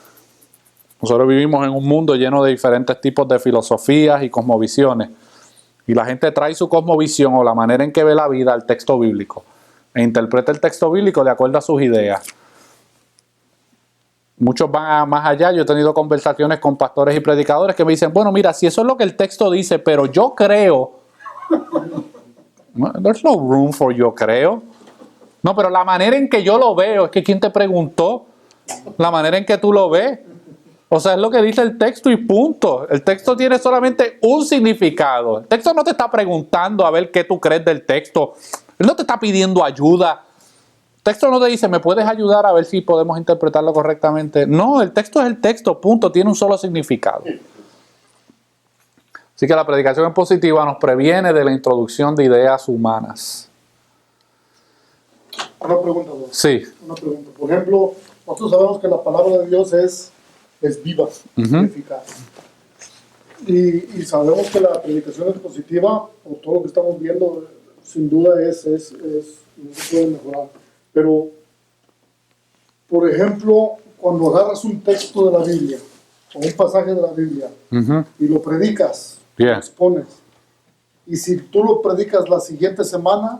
Nosotros vivimos en un mundo lleno de diferentes tipos de filosofías y cosmovisiones. Y la gente trae su cosmovisión o la manera en que ve la vida al texto bíblico. E interpreta el texto bíblico de acuerdo a sus ideas. Muchos van más allá. Yo he tenido conversaciones con pastores y predicadores que me dicen, bueno, mira, si eso es lo que el texto dice, pero yo creo. There's no room for yo creo. No, pero la manera en que yo lo veo, es que ¿quién te preguntó? La manera en que tú lo ves. O sea, es lo que dice el texto y punto. El texto tiene solamente un significado. El texto no te está preguntando a ver qué tú crees del texto. Él no te está pidiendo ayuda. El texto no te dice, ¿me puedes ayudar a ver si podemos interpretarlo correctamente? No, el texto es el texto, punto. Tiene un solo significado. Así que la predicación expositiva nos previene de la introducción de ideas humanas. Una pregunta, ¿no? Sí. Una pregunta. Por ejemplo, nosotros sabemos que la palabra de Dios es viva, eficaz. Y sabemos que la predicación expositiva, por todo lo que estamos viendo, sin duda no se puede mejorar. Pero, por ejemplo, cuando agarras un texto de la Biblia, o un pasaje de la Biblia, y lo predicas, lo expones, y si tú lo predicas la siguiente semana,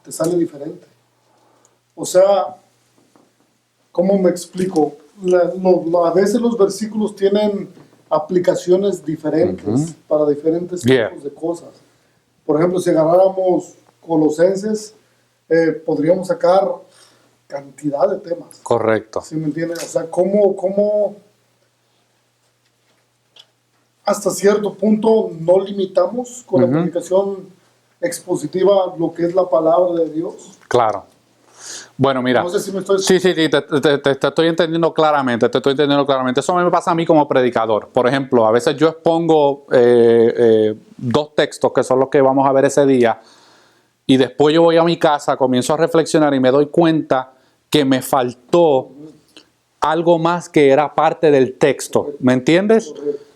te sale diferente. O sea, ¿cómo me explico? a veces los versículos tienen aplicaciones diferentes para diferentes tipos de cosas. Por ejemplo, si agarráramos Colosenses, podríamos sacar cantidad de temas. Correcto. ¿Sí me entienden? O sea, cómo hasta cierto punto no limitamos con la predicación expositiva lo que es la palabra de Dios. Claro. Bueno, mira. No sé si me estoy... Sí, te estoy entendiendo claramente, Eso me pasa a mí como predicador. Por ejemplo, a veces yo expongo 2 textos que son los que vamos a ver ese día y después yo voy a mi casa, comienzo a reflexionar y me doy cuenta que me faltó algo más que era parte del texto. ¿Me entiendes?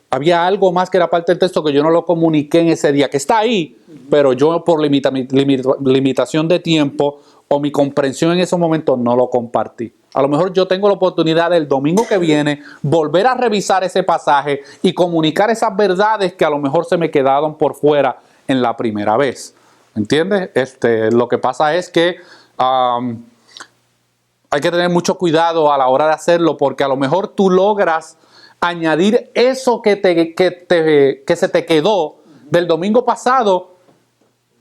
Había algo más que era parte del texto que yo no lo comuniqué en ese día, que está ahí, pero yo por limitación de tiempo o mi comprensión en ese momento no lo compartí. A lo mejor yo tengo la oportunidad el domingo que viene volver a revisar ese pasaje y comunicar esas verdades que a lo mejor se me quedaron por fuera en la primera vez. ¿Entiendes? Lo que pasa es que hay que tener mucho cuidado a la hora de hacerlo porque a lo mejor tú logras añadir eso que se te quedó del domingo pasado,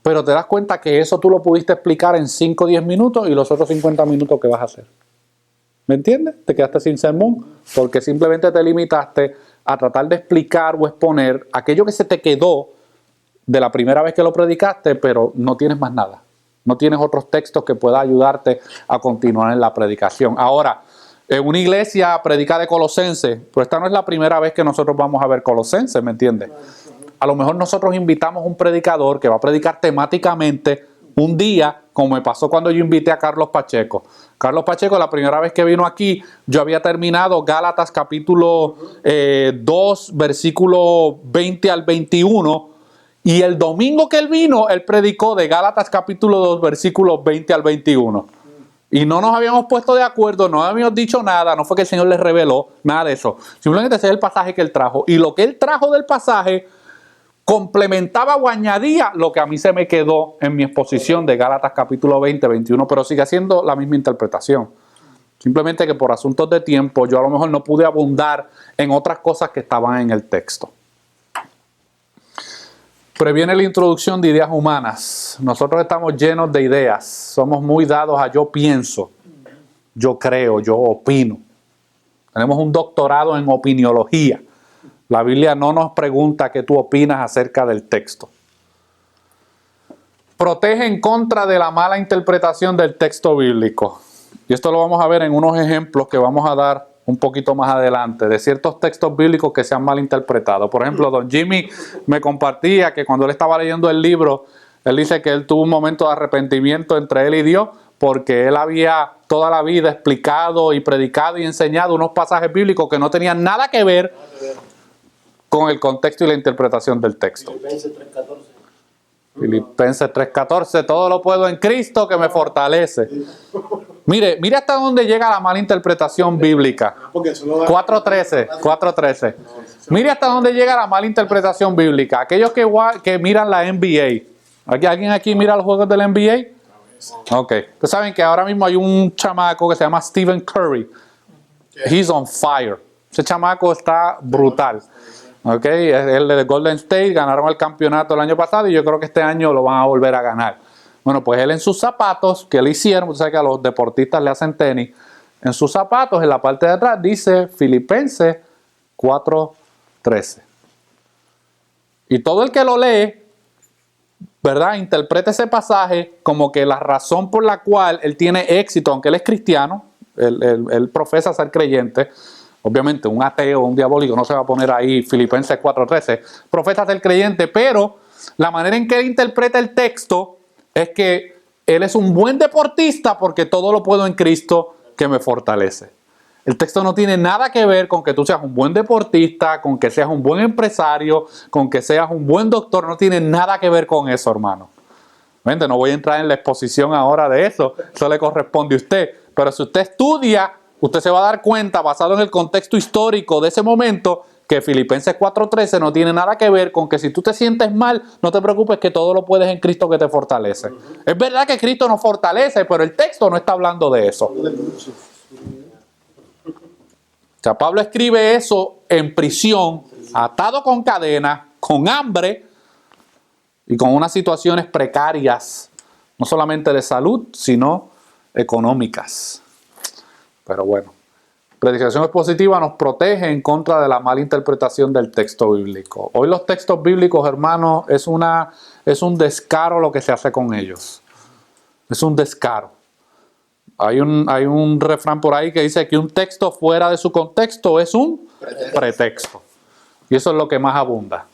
pero te das cuenta que eso tú lo pudiste explicar en 5 o 10 minutos y los otros 50 minutos que vas a hacer. ¿Me entiendes? Te quedaste sin sermón porque simplemente te limitaste a tratar de explicar o exponer aquello que se te quedó de la primera vez que lo predicaste, pero no tienes más nada. No tienes otros textos que puedan ayudarte a continuar en la predicación. Ahora, en una iglesia predica de Colosenses, pero esta no es la primera vez que nosotros vamos a ver Colosenses, ¿me entiendes? A lo mejor nosotros invitamos a un predicador que va a predicar temáticamente un día, como me pasó cuando yo invité a Carlos Pacheco. Carlos Pacheco, la primera vez que vino aquí, yo había terminado Gálatas capítulo 2, versículo 20 al 21, y el domingo que él vino, él predicó de Gálatas capítulo 2, versículos 20 al 21. Y no nos habíamos puesto de acuerdo, no habíamos dicho nada, no fue que el Señor les reveló, nada de eso. Simplemente ese es el pasaje que él trajo. Y lo que él trajo del pasaje complementaba o añadía lo que a mí se me quedó en mi exposición de Gálatas capítulo 20, 21, pero sigue siendo la misma interpretación. Simplemente que por asuntos de tiempo yo a lo mejor no pude abundar en otras cosas que estaban en el texto. Previene la introducción de ideas humanas. Nosotros estamos llenos de ideas. Somos muy dados a yo pienso, yo creo, yo opino. Tenemos un doctorado en opiniología. La Biblia no nos pregunta qué tú opinas acerca del texto. Protege en contra de la mala interpretación del texto bíblico. Y esto lo vamos a ver en unos ejemplos que vamos a dar un poquito más adelante, de ciertos textos bíblicos que se han malinterpretado. Por ejemplo, don Jimmy me compartía que cuando él estaba leyendo el libro, él dice que él tuvo un momento de arrepentimiento entre él y Dios, porque él había toda la vida explicado y predicado y enseñado unos pasajes bíblicos que no tenían nada que ver con el contexto y la interpretación del texto. Filipenses 3:14, todo lo puedo en Cristo que me fortalece. Mire hasta dónde llega la mala interpretación bíblica. 4:13. Mire hasta dónde llega la mala interpretación bíblica. Aquellos que miran la NBA. ¿Alguien aquí mira los juegos del NBA? Ok. Ustedes saben que ahora mismo hay un chamaco que se llama Stephen Curry. He's on fire. Ese chamaco está brutal. Ok, el de Golden State ganaron el campeonato el año pasado y yo creo que este año lo van a volver a ganar. Bueno, pues él en sus zapatos que le hicieron, usted sabe que a los deportistas le hacen tenis, en sus zapatos en la parte de atrás dice Filipenses 4:13. Y todo el que lo lee, ¿verdad?, interpreta ese pasaje como que la razón por la cual él tiene éxito, aunque él es cristiano, él profesa ser creyente. Obviamente un ateo, un diabólico no se va a poner ahí Filipenses 4:13, profeta ser creyente, pero la manera en que él interpreta el texto es que él es un buen deportista porque todo lo puedo en Cristo que me fortalece. El texto no tiene nada que ver con que tú seas un buen deportista, con que seas un buen empresario, con que seas un buen doctor, no tiene nada que ver con eso, hermano. Obviamente no voy a entrar en la exposición ahora de eso le corresponde a usted, pero si usted estudia, usted se va a dar cuenta, basado en el contexto histórico de ese momento, que Filipenses 4:13 no tiene nada que ver con que si tú te sientes mal, no te preocupes que todo lo puedes en Cristo que te fortalece. Es verdad que Cristo nos fortalece, pero el texto no está hablando de eso. sea, Pablo escribe eso en prisión, atado con cadenas, con hambre y con unas situaciones precarias, no solamente de salud, sino económicas. Pero bueno, predicación expositiva nos protege en contra de la mala interpretación del texto bíblico. Hoy los textos bíblicos, hermanos, es un descaro lo que se hace con ellos. Es un descaro. Hay un refrán por ahí que dice que un texto fuera de su contexto es un pretexto. Y eso es lo que más abunda.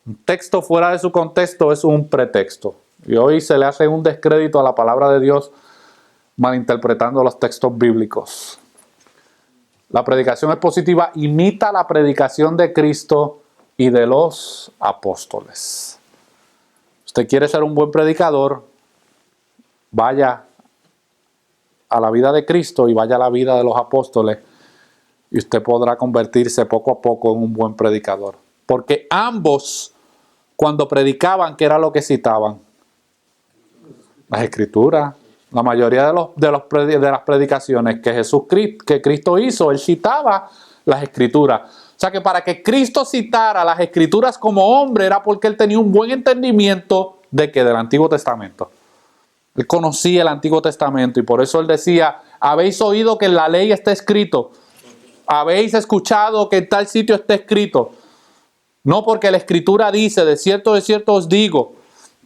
Un texto fuera de su contexto es un pretexto. Y hoy se le hace un descrédito a la palabra de Dios malinterpretando los textos bíblicos. La predicación expositiva imita la predicación de Cristo y de los apóstoles. Usted quiere ser un buen predicador, vaya a la vida de Cristo y vaya a la vida de los apóstoles y usted podrá convertirse poco a poco en un buen predicador. Porque ambos, cuando predicaban, ¿qué era lo que citaban? Las Escrituras. La mayoría de las predicaciones que Cristo hizo, él citaba las Escrituras. O sea que para que Cristo citara las Escrituras como hombre era porque él tenía un buen entendimiento de que del Antiguo Testamento. Él conocía el Antiguo Testamento y por eso él decía, habéis oído que en la ley está escrito, habéis escuchado que en tal sitio está escrito. No porque la Escritura dice, de cierto os digo.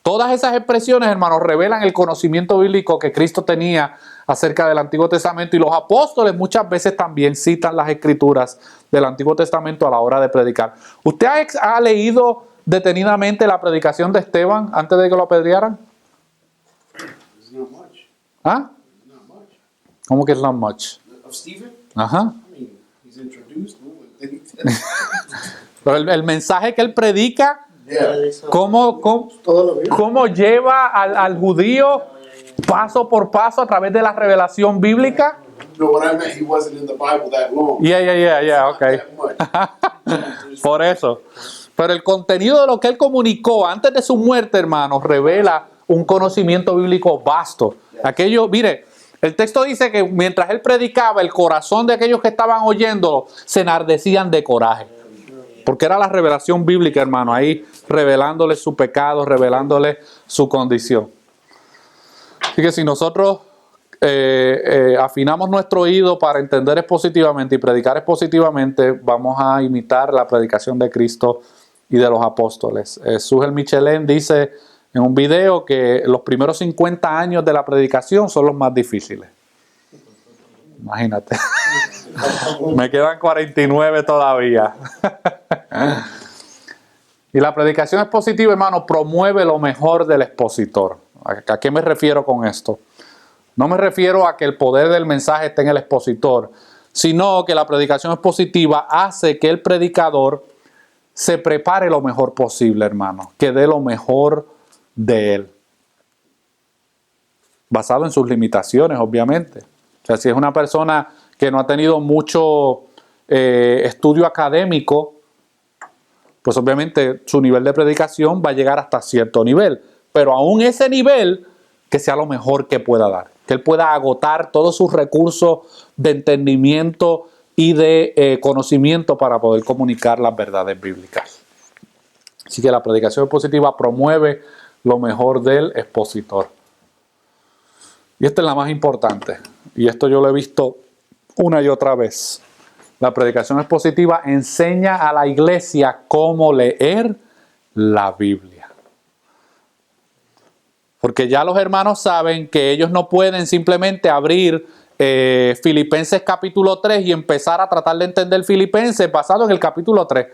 Todas esas expresiones, hermanos, revelan el conocimiento bíblico que Cristo tenía acerca del Antiguo Testamento y los apóstoles muchas veces también citan las Escrituras del Antiguo Testamento a la hora de predicar. ¿Usted ha leído detenidamente la predicación de Esteban antes de que lo apedrearan? It's not much. ¿Ah? It's not much. ¿Cómo que es not much? Of Stephen? Ajá. I mean, he's introduced. Pero el mensaje que él predica, Yeah. ¿cómo lleva al judío paso por paso a través de la revelación bíblica? No, what I meant, he wasn't in the Bible that long. Yeah, okay. That much. Por eso. Pero el contenido de lo que él comunicó antes de su muerte, hermanos, revela un conocimiento bíblico vasto. Aquello, mire, el texto dice que mientras él predicaba, el corazón de aquellos que estaban oyendo se enardecían de coraje. Porque era la revelación bíblica, hermano, ahí revelándole su pecado, revelándole su condición. Así que si nosotros afinamos nuestro oído para entender expositivamente y predicar expositivamente, vamos a imitar la predicación de Cristo y de los apóstoles. Sugel Michelin dice en un video que los primeros 50 años de la predicación son los más difíciles. Imagínate. Me quedan 49 todavía. Y la predicación expositiva, hermano, promueve lo mejor del expositor. ¿A qué me refiero con esto? No me refiero a que el poder del mensaje esté en el expositor, sino que la predicación expositiva hace que el predicador se prepare lo mejor posible, hermano, que dé lo mejor de él. Basado en sus limitaciones, obviamente. O sea, si es una persona que no ha tenido mucho estudio académico, pues obviamente su nivel de predicación va a llegar hasta cierto nivel. Pero aún ese nivel, que sea lo mejor que pueda dar. Que él pueda agotar todos sus recursos de entendimiento y de conocimiento para poder comunicar las verdades bíblicas. Así que la predicación expositiva promueve lo mejor del expositor. Y esta es la más importante. Y esto yo lo he visto una y otra vez. La predicación expositiva enseña a la iglesia cómo leer la Biblia. Porque ya los hermanos saben que ellos no pueden simplemente abrir Filipenses capítulo 3 y empezar a tratar de entender Filipenses basado en el capítulo 3.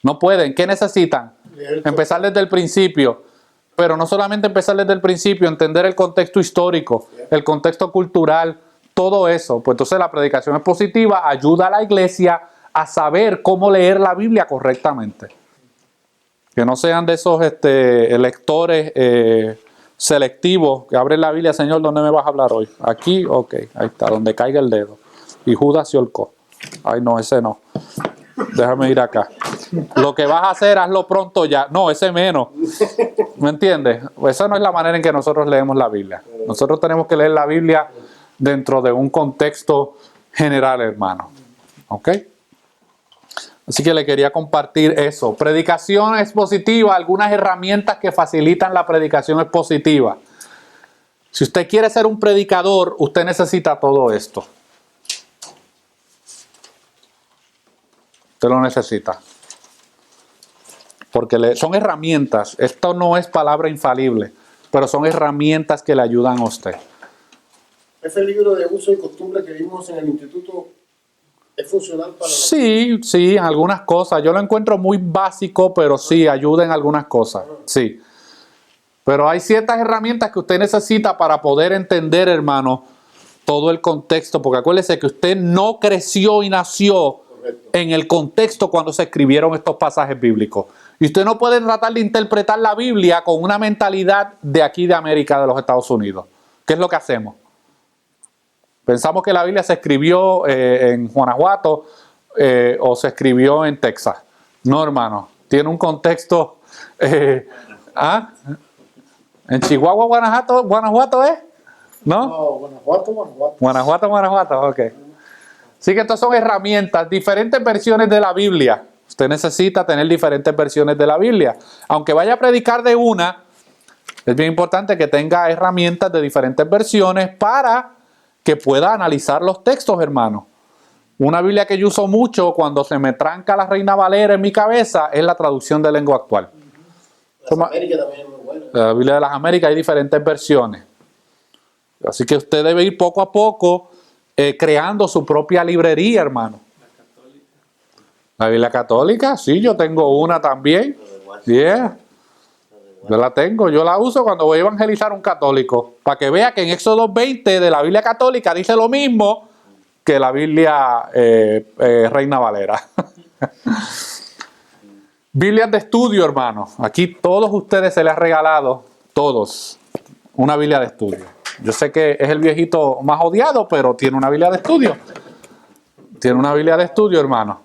No pueden. ¿Qué necesitan? Empezar desde el principio. Pero no solamente empezar desde el principio, entender el contexto histórico, el contexto cultural, todo eso. Pues entonces la predicación expositiva ayuda a la iglesia a saber cómo leer la Biblia correctamente. Que no sean de esos lectores selectivos que abren la Biblia. Señor, ¿dónde me vas a hablar hoy? Aquí, ok, ahí está, donde caiga el dedo. Y Judas se holcó. Ay, no, ese no. Déjame ir acá. Lo que vas a hacer, hazlo pronto ya. No, ese menos. ¿Me entiendes? Esa no es la manera en que nosotros leemos la Biblia. Nosotros tenemos que leer la Biblia dentro de un contexto general, hermano. ¿Ok? Así que le quería compartir eso. Predicación expositiva, algunas herramientas que facilitan la predicación expositiva. Si usted quiere ser un predicador, usted necesita todo esto. Usted lo necesita. Porque son herramientas. Esto no es palabra infalible, pero son herramientas que le ayudan a usted. Ese libro de uso y costumbre que vimos en el instituto es funcional para Sí, sí, en algunas cosas. Yo lo encuentro muy básico, pero sí, ayuda en algunas cosas. Sí. Pero hay ciertas herramientas que usted necesita para poder entender, hermano, todo el contexto. Porque acuérdese que usted no creció y nació en el contexto cuando se escribieron estos pasajes bíblicos. Y usted no puede tratar de interpretar la Biblia con una mentalidad de aquí de América, de los Estados Unidos. ¿Qué es lo que hacemos? Pensamos que la Biblia se escribió en Guanajuato o se escribió en Texas. No, hermano. Tiene un contexto. ¿En Chihuahua, Guanajuato es? ¿No? No, Guanajuato. Guanajuato, ok. Así que estas son herramientas, diferentes versiones de la Biblia. Usted necesita tener diferentes versiones de la Biblia. Aunque vaya a predicar de una, es bien importante que tenga herramientas de diferentes versiones para que pueda analizar los textos, hermano. Una Biblia que yo uso mucho cuando se me tranca la Reina Valera en mi cabeza es la traducción de lengua actual. Las Américas también es muy buena. La Biblia de las Américas hay diferentes versiones. Así que usted debe ir poco a poco creando su propia librería, hermano. La Biblia católica, sí, yo tengo una también. Yeah. Yo la tengo, yo la uso cuando voy a evangelizar a un católico, para que vea que en Éxodo 20 de la Biblia católica dice lo mismo que la Biblia Reina Valera. Biblias de estudio, hermano. Aquí todos ustedes se les ha regalado, todos, una Biblia de estudio. Yo sé que es el viejito más odiado, pero tiene una Biblia de estudio. Tiene una Biblia de estudio, hermano.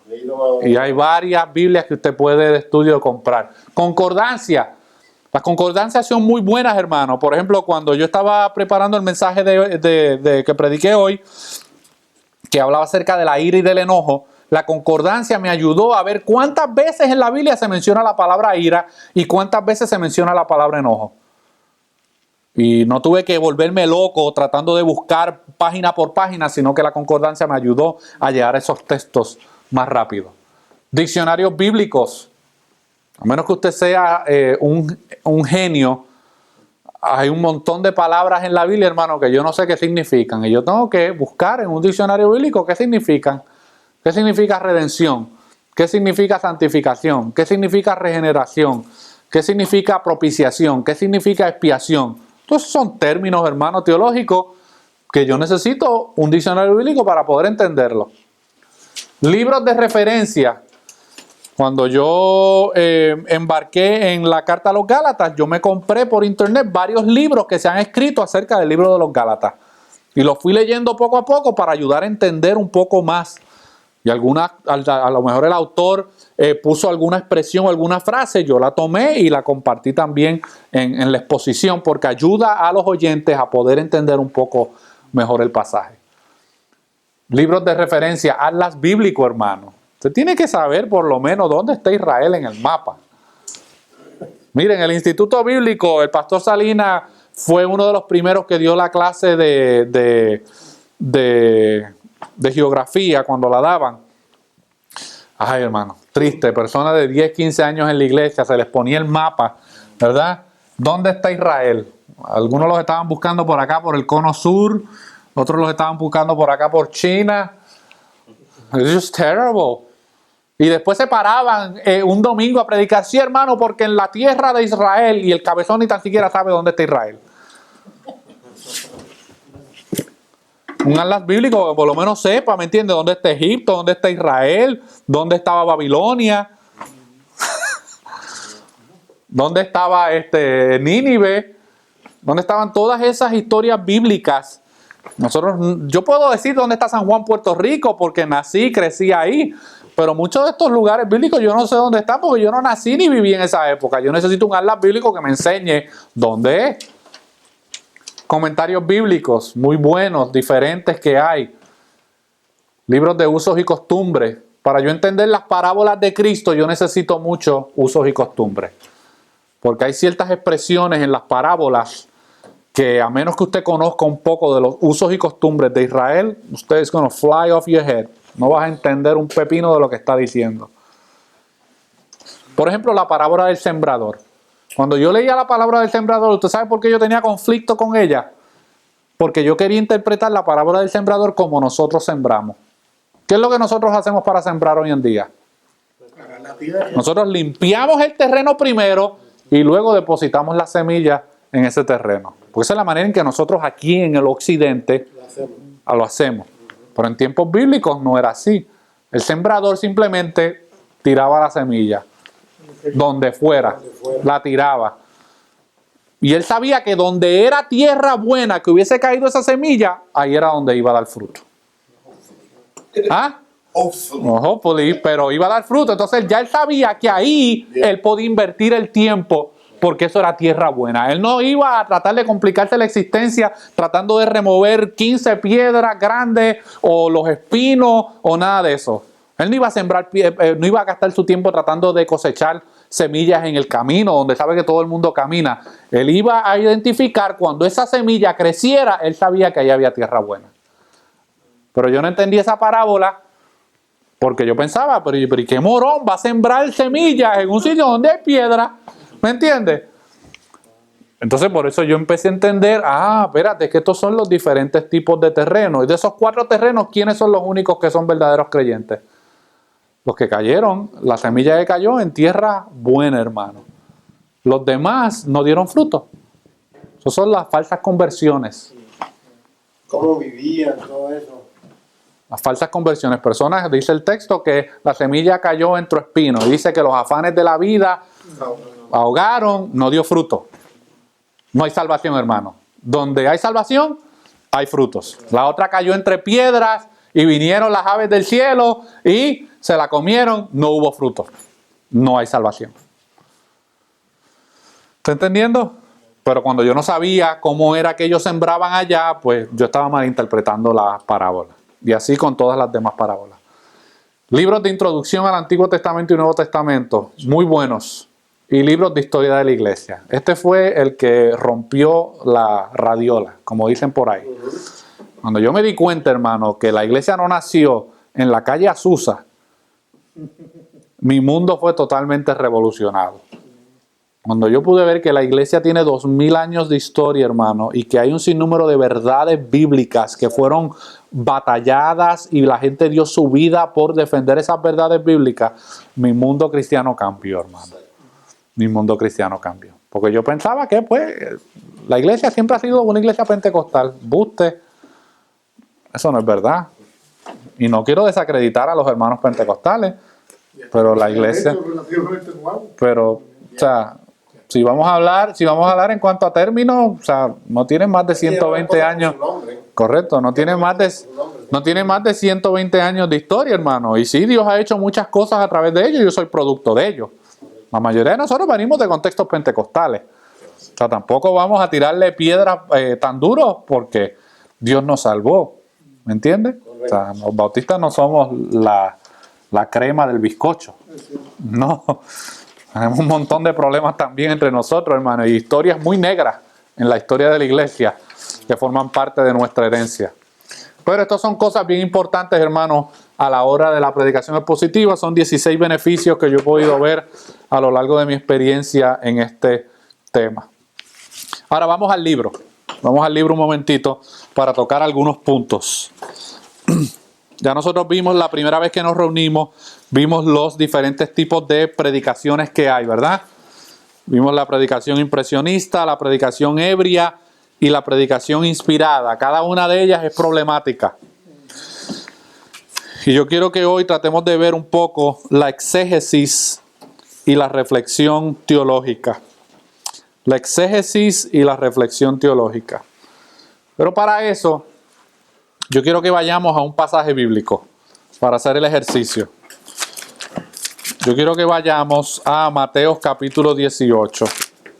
Y hay varias Biblias que usted puede de estudio comprar. Concordancia. Las concordancias son muy buenas, hermano. Por ejemplo, cuando yo estaba preparando el mensaje que prediqué hoy, que hablaba acerca de la ira y del enojo, la concordancia me ayudó a ver cuántas veces en la Biblia se menciona la palabra ira y cuántas veces se menciona la palabra enojo. Y no tuve que volverme loco tratando de buscar página por página, sino que la concordancia me ayudó a llegar a esos textos más rápido. Diccionarios bíblicos. A menos que usted sea un genio, hay un montón de palabras en la Biblia, hermano, que yo no sé qué significan. Y yo tengo que buscar en un diccionario bíblico qué significan. ¿Qué significa redención? ¿Qué significa santificación? ¿Qué significa regeneración? ¿Qué significa propiciación? ¿Qué significa expiación? Entonces son términos, hermano, teológicos que yo necesito un diccionario bíblico para poder entenderlo. Libros de referencia. Cuando yo embarqué en la carta a los Gálatas, yo me compré por internet varios libros que se han escrito acerca del libro de los Gálatas. Y los fui leyendo poco a poco para ayudar a entender un poco más. Y a lo mejor el autor puso alguna expresión o alguna frase, yo la tomé y la compartí también en la exposición porque ayuda a los oyentes a poder entender un poco mejor el pasaje. Libros de referencia, atlas bíblico, hermano. Usted tiene que saber por lo menos dónde está Israel en el mapa. Miren, el Instituto Bíblico, el pastor Salinas fue uno de los primeros que dio la clase de geografía cuando la daban. Ay, hermano, triste. Personas de 10, 15 años en la iglesia, se les ponía el mapa, ¿verdad? ¿Dónde está Israel? Algunos los estaban buscando por acá, por el cono sur. Otros los estaban buscando por acá, por China. It's just terrible. Y después se paraban un domingo a predicar. Sí, hermano, porque en la tierra de Israel, y el cabezón ni tan siquiera sabe dónde está Israel. Un atlas bíblico que por lo menos sepa, ¿me entiende? ¿Dónde está Egipto? ¿Dónde está Israel? ¿Dónde estaba Babilonia? ¿Dónde estaba Nínive? ¿Dónde estaban todas esas historias bíblicas? Yo puedo decir dónde está San Juan, Puerto Rico, porque nací, crecí ahí. Pero muchos de estos lugares bíblicos yo no sé dónde están porque yo no nací ni viví en esa época. Yo necesito un atlas bíblico que me enseñe dónde es. Comentarios bíblicos muy buenos, diferentes que hay. libros de usos y costumbres. Para yo entender las parábolas de Cristo, yo necesito muchos usos y costumbres. Porque hay ciertas expresiones en las parábolas que, a menos que usted conozca un poco de los usos y costumbres de Israel, usted es going to fly off your head. No vas a entender un pepino de lo que está diciendo. Por ejemplo, la parábola del sembrador. Cuando yo leía la palabra del sembrador, ¿usted sabe por qué yo tenía conflicto con ella? Porque yo quería interpretar la parábola del sembrador como nosotros sembramos. ¿Qué es lo que nosotros hacemos para sembrar hoy en día? Nosotros limpiamos el terreno primero y luego depositamos la semilla en ese terreno. Porque esa es la manera en que nosotros aquí en el occidente lo hacemos. Pero en tiempos bíblicos no era así. El sembrador simplemente tiraba la semilla. Donde fuera, la tiraba. Y él sabía que donde era tierra buena, que hubiese caído esa semilla, ahí era donde iba a dar fruto. ¿Ah? Hopefully, pero iba a dar fruto. Entonces ya él sabía que ahí él podía invertir el tiempo, porque eso era tierra buena. Él no iba a tratar de complicarse la existencia tratando de remover 15 piedras grandes o los espinos o nada de eso. Él no iba a sembrar, no iba a gastar su tiempo tratando de cosechar semillas en el camino, donde sabe que todo el mundo camina. Él iba a identificar cuando esa semilla creciera, él sabía que ahí había tierra buena. Pero yo no entendí esa parábola porque yo pensaba, pero ¿y qué morón va a sembrar semillas en un sitio donde hay piedra? ¿Me entiendes? Entonces por eso yo empecé a entender, espérate, que estos son los diferentes tipos de terrenos. Y de esos 4 terrenos, ¿quiénes son los únicos que son verdaderos creyentes? Los que cayeron, la semilla que cayó en tierra buena, hermano. Los demás no dieron fruto. Esas son las falsas conversiones. ¿Cómo vivían todo eso? Las falsas conversiones. Personas, dice el texto, que la semilla cayó entre espinos. Dice que los afanes de la vida ahogaron, no dio fruto. No hay salvación, hermano. Donde hay salvación, hay frutos. La otra cayó entre piedras y vinieron las aves del cielo y se la comieron, no hubo fruto. No hay salvación. ¿Está entendiendo? Pero cuando yo no sabía cómo era que ellos sembraban allá, pues yo estaba malinterpretando la parábola. Y así con todas las demás parábolas. Libros de introducción al Antiguo Testamento y Nuevo Testamento, muy buenos. Y libros de historia de la iglesia. Este fue el que rompió la radiola, como dicen por ahí. Cuando yo me di cuenta, hermano, que la iglesia no nació en la calle Azusa, mi mundo fue totalmente revolucionado. Cuando yo pude ver que la iglesia tiene 2000 años de historia, hermano, y que hay un sinnúmero de verdades bíblicas que fueron batalladas y la gente dio su vida por defender esas verdades bíblicas, mi mundo cristiano cambió, hermano. Mi mundo cristiano cambió. Porque yo pensaba que, pues, la iglesia siempre ha sido una iglesia pentecostal. Buste. Eso no es verdad. Y no quiero desacreditar a los hermanos pentecostales, pero la iglesia... Pero, o sea, si vamos a hablar en cuanto a términos, o sea, no tienen más de 120 años. Correcto, no tienen más de 120 años de historia, hermano. Y sí, Dios ha hecho muchas cosas a través de ellos, yo soy producto de ellos. La mayoría de nosotros venimos de contextos pentecostales. O sea, tampoco vamos a tirarle piedras tan duros porque Dios nos salvó. ¿Me entiendes? O sea, los bautistas no somos la crema del bizcocho. No. Tenemos un montón de problemas también entre nosotros, hermano. Y historias muy negras en la historia de la iglesia que forman parte de nuestra herencia. Pero estas son cosas bien importantes, hermano, a la hora de la predicación expositiva. Son 16 beneficios que yo he podido ver a lo largo de mi experiencia en este tema. Ahora vamos al libro. Vamos al libro un momentito para tocar algunos puntos. Ya nosotros vimos la primera vez que nos reunimos, vimos los diferentes tipos de predicaciones que hay, ¿verdad? Vimos la predicación impresionista, la predicación ebria y la predicación inspirada. Cada una de ellas es problemática. Y yo quiero que hoy tratemos de ver un poco la exégesis y la reflexión teológica. La exégesis y la reflexión teológica. Pero para eso, yo quiero que vayamos a un pasaje bíblico para hacer el ejercicio. Yo quiero que vayamos a Mateo capítulo 18.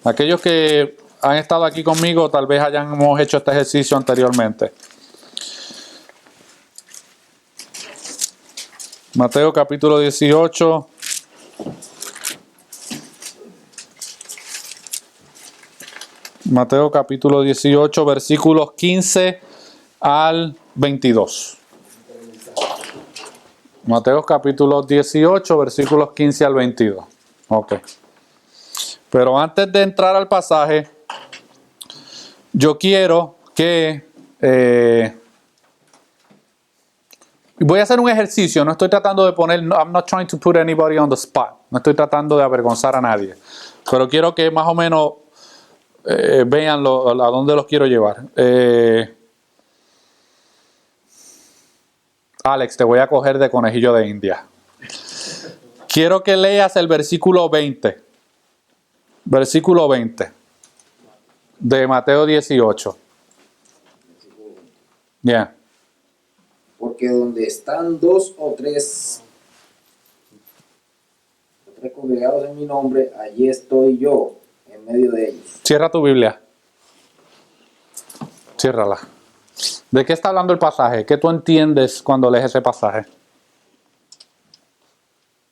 Aquellos que han estado aquí conmigo tal vez hayamos hecho este ejercicio anteriormente. Mateo capítulo 18. Mateo capítulo 18, versículos 15 al 22. Mateo capítulo 18, versículos 15 al 22. Ok. Pero antes de entrar al pasaje, yo quiero que... voy a hacer un ejercicio. No estoy tratando de poner... I'm not trying to put anybody on the spot. No estoy tratando de avergonzar a nadie. Pero quiero que más o menos vean a dónde los quiero llevar. Alex, te voy a coger de conejillo de India. Quiero que leas el versículo 20. Versículo 20 de Mateo 18. Bien. Porque donde están dos o tres congregados en mi nombre, allí estoy yo en medio de ellos. Cierra tu Biblia. Ciérrala. ¿De qué está hablando el pasaje? ¿Qué tú entiendes cuando lees ese pasaje?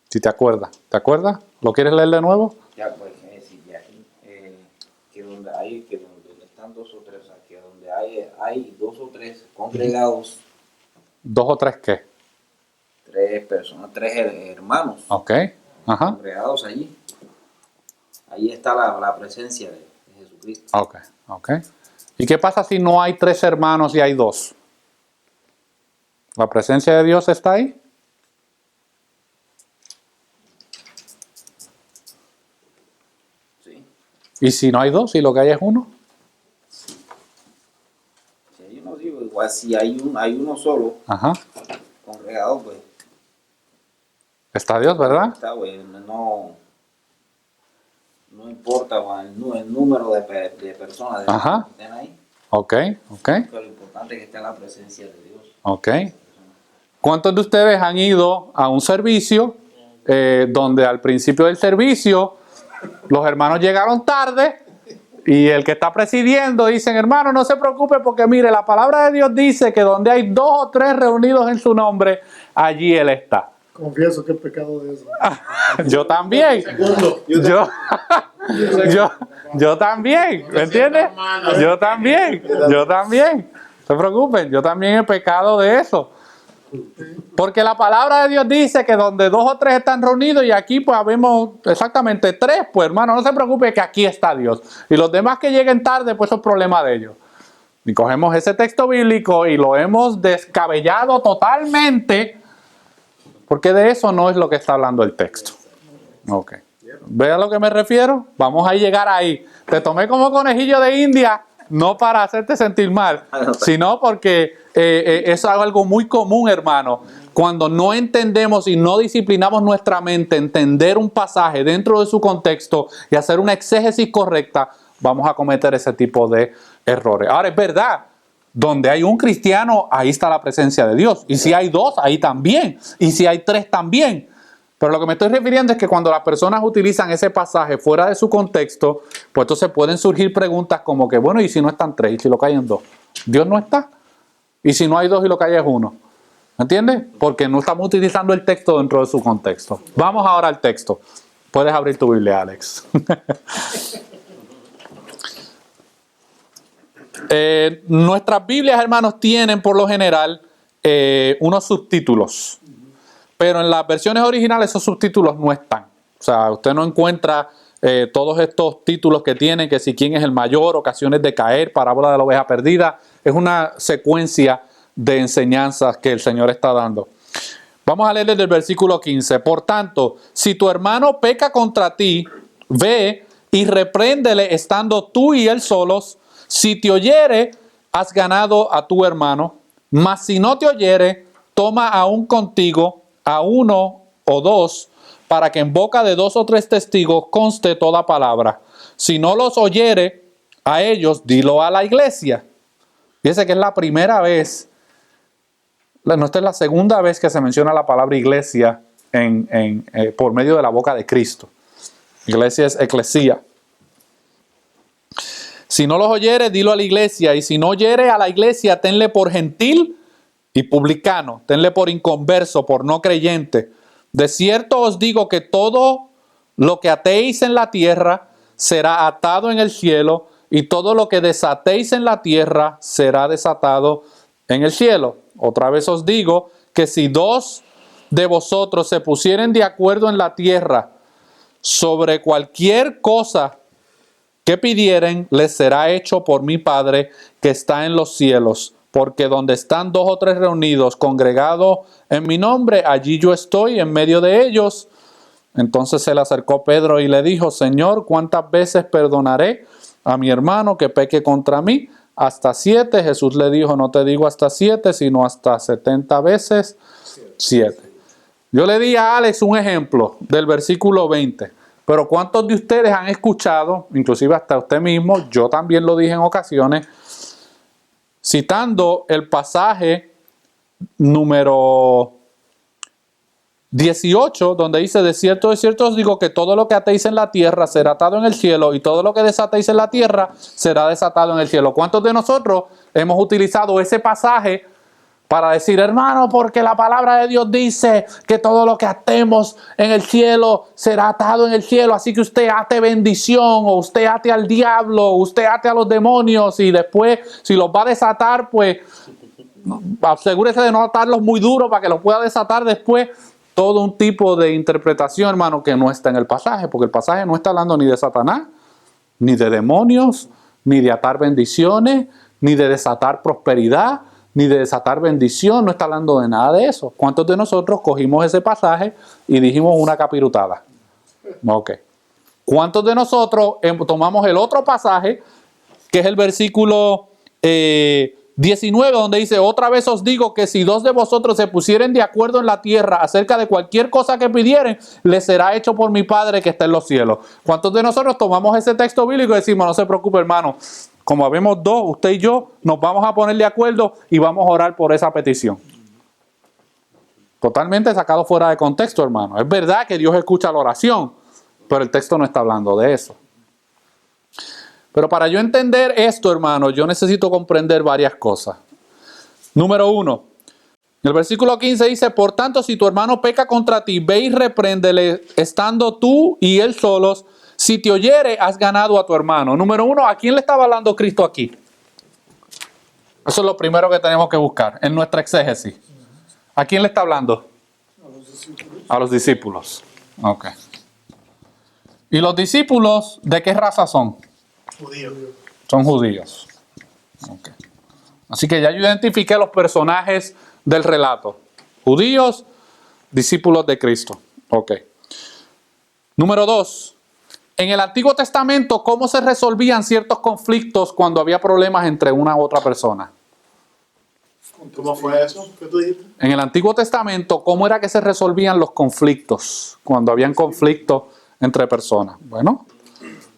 Si te acuerdas. ¿Te acuerdas? ¿Lo quieres leer de nuevo? Ya, pues, sí, ya, que donde están dos o tres, o sea, que donde hay dos o tres congregados, ¿Dos o tres qué? tres personas, tres hermanos, Ok. Ajá. congregados allí. Ahí está la presencia de Jesucristo. Ok. Ok. ¿Y qué pasa si no hay tres hermanos y hay dos? ¿La presencia de Dios está ahí? Sí. ¿Y si no hay dos y lo que hay es uno? Si hay uno, digo, igual si hay uno solo Ajá. congregado, pues Está Dios, ¿verdad? está, pues, no importa el número de personas Ajá. que estén ahí, Ok. Ok. pero lo importante es que esté la presencia de Dios. Ok. ¿Cuántos de ustedes han ido a un servicio donde al principio del servicio los hermanos llegaron tarde y el que está presidiendo dicen, hermano, no se preocupe porque mire, la palabra de Dios dice que donde hay dos o tres reunidos en su nombre, allí Él está? Confieso que he pecado de eso. Yo también. Yo también, ¿me entiendes? Yo también. No se preocupen, yo también he pecado de eso. Porque la palabra de Dios dice que donde dos o tres están reunidos y aquí pues habemos exactamente tres, pues hermano, no se preocupe que aquí está Dios. Y los demás que lleguen tarde, pues eso es problema de ellos. Y cogemos ese texto bíblico y lo hemos descabellado totalmente, porque de eso no es lo que está hablando el texto. Ok. ¿Ve a lo que me refiero? Vamos a llegar ahí. Te tomé como conejillo de India, no para hacerte sentir mal, sino porque eso es algo muy común, hermano. Cuando no entendemos y no disciplinamos nuestra mente, entender un pasaje dentro de su contexto y hacer una exégesis correcta, vamos a cometer ese tipo de errores. Ahora, es verdad, donde hay un cristiano, ahí está la presencia de Dios. Y si hay dos, ahí también. Y si hay tres, también. Pero lo que me estoy refiriendo es que cuando las personas utilizan ese pasaje fuera de su contexto, pues entonces pueden surgir preguntas como que, bueno, ¿y si no están tres? ¿Y si lo que hay en dos? ¿Dios no está? ¿Y si no hay dos y lo que hay es uno? ¿Me entiendes? Porque no estamos utilizando el texto dentro de su contexto. Vamos ahora al texto. Puedes abrir tu Biblia, Alex. Nuestras Biblias, hermanos, tienen por lo general unos subtítulos. Pero en las versiones originales esos subtítulos no están. O sea, usted no encuentra todos estos títulos que tienen, que si quién es el mayor, ocasiones de caer, parábola de la oveja perdida. Es una secuencia de enseñanzas que el Señor está dando. Vamos a leer desde el versículo 15. Por tanto, si tu hermano peca contra ti, ve y repréndele estando tú y él solos. Si te oyere, has ganado a tu hermano. Mas si no te oyere, toma aún contigo a uno o dos, para que en boca de dos o tres testigos conste toda palabra. Si no los oyere a ellos, dilo a la iglesia. Fíjense que es la primera vez, no, esta es la segunda vez que se menciona la palabra iglesia por medio de la boca de Cristo. Iglesia es eclesía. Si no los oyere, dilo a la iglesia, y si no oyere a la iglesia, tenle por gentil y publicano, tenle por inconverso, por no creyente. De cierto os digo que todo lo que atéis en la tierra será atado en el cielo, y todo lo que desatéis en la tierra será desatado en el cielo. Otra vez os digo que si dos de vosotros se pusieren de acuerdo en la tierra sobre cualquier cosa que pidieren, les será hecho por mi Padre que está en los cielos. Porque donde están dos o tres reunidos, congregados en mi nombre, allí yo estoy en medio de ellos. Entonces se le acercó Pedro y le dijo: Señor, ¿cuántas veces perdonaré a mi hermano que peque contra mí? ¿Hasta 7? Jesús le dijo: no te digo hasta 7, sino hasta 70 veces 7. Yo le di a Alex un ejemplo del versículo 20. Pero ¿cuántos de ustedes han escuchado, inclusive hasta usted mismo, yo también lo dije en ocasiones, citando el pasaje número 18, donde dice: de cierto os digo que todo lo que atéis en la tierra será atado en el cielo, y todo lo que desatéis en la tierra será desatado en el cielo? ¿Cuántos de nosotros hemos utilizado ese pasaje para decir: hermano, porque la palabra de Dios dice que todo lo que atemos en el cielo será atado en el cielo, así que usted ate bendición, o usted ate al diablo, o usted ate a los demonios, y después si los va a desatar, pues asegúrese de no atarlos muy duro para que los pueda desatar después? Todo un tipo de interpretación, hermano, que no está en el pasaje, porque el pasaje no está hablando ni de Satanás, ni de demonios, ni de atar bendiciones, ni de desatar prosperidad, ni de desatar bendición. No está hablando de nada de eso. ¿Cuántos de nosotros cogimos ese pasaje y dijimos una capirutada? Ok. ¿Cuántos de nosotros tomamos el otro pasaje, que es el versículo 19, donde dice: otra vez os digo que si dos de vosotros se pusieren de acuerdo en la tierra acerca de cualquier cosa que pidieren, les será hecho por mi Padre que está en los cielos? ¿Cuántos de nosotros tomamos ese texto bíblico y decimos: no se preocupe, hermano, como habemos dos, usted y yo, nos vamos a poner de acuerdo y vamos a orar por esa petición? Totalmente sacado fuera de contexto, hermano. Es verdad que Dios escucha la oración, pero el texto no está hablando de eso. Pero para yo entender esto, hermano, yo necesito comprender varias cosas. Número 1, el versículo 15 dice: por tanto, si tu hermano peca contra ti, ve y repréndele, estando tú y él solos. Si te oyere, has ganado a tu hermano. Número 1, ¿a quién le estaba hablando Cristo aquí? Eso es lo primero que tenemos que buscar en nuestra exégesis. ¿A quién le está hablando? A los discípulos. Ok. ¿Y los discípulos de qué raza son? Judío. Son judíos. Okay. Así que ya yo identifiqué los personajes del relato. Judíos, discípulos de Cristo. Ok. Número 2. En el Antiguo Testamento, ¿cómo se resolvían ciertos conflictos cuando había problemas entre una u otra persona? ¿Cómo fue eso? ¿Qué tú dijiste? En el Antiguo Testamento, ¿cómo era que se resolvían los conflictos cuando habían conflictos entre personas? Bueno,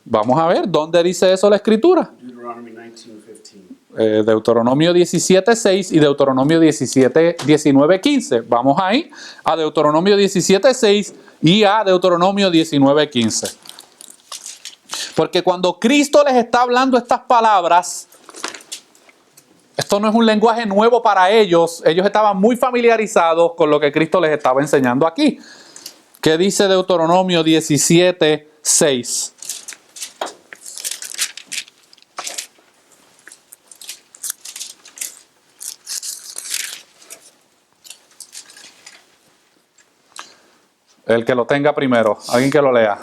vamos a ver, ¿dónde dice eso la Escritura? Deuteronomy 19:15. Deuteronomio 17:6 y Deuteronomio 19:15. Vamos ahí a Deuteronomio 17:6 y a Deuteronomio 19:15. Porque cuando Cristo les está hablando estas palabras, esto no es un lenguaje nuevo para ellos. Ellos estaban muy familiarizados con lo que Cristo les estaba enseñando aquí. ¿Qué dice Deuteronomio 17:6? El que lo tenga primero, alguien que lo lea.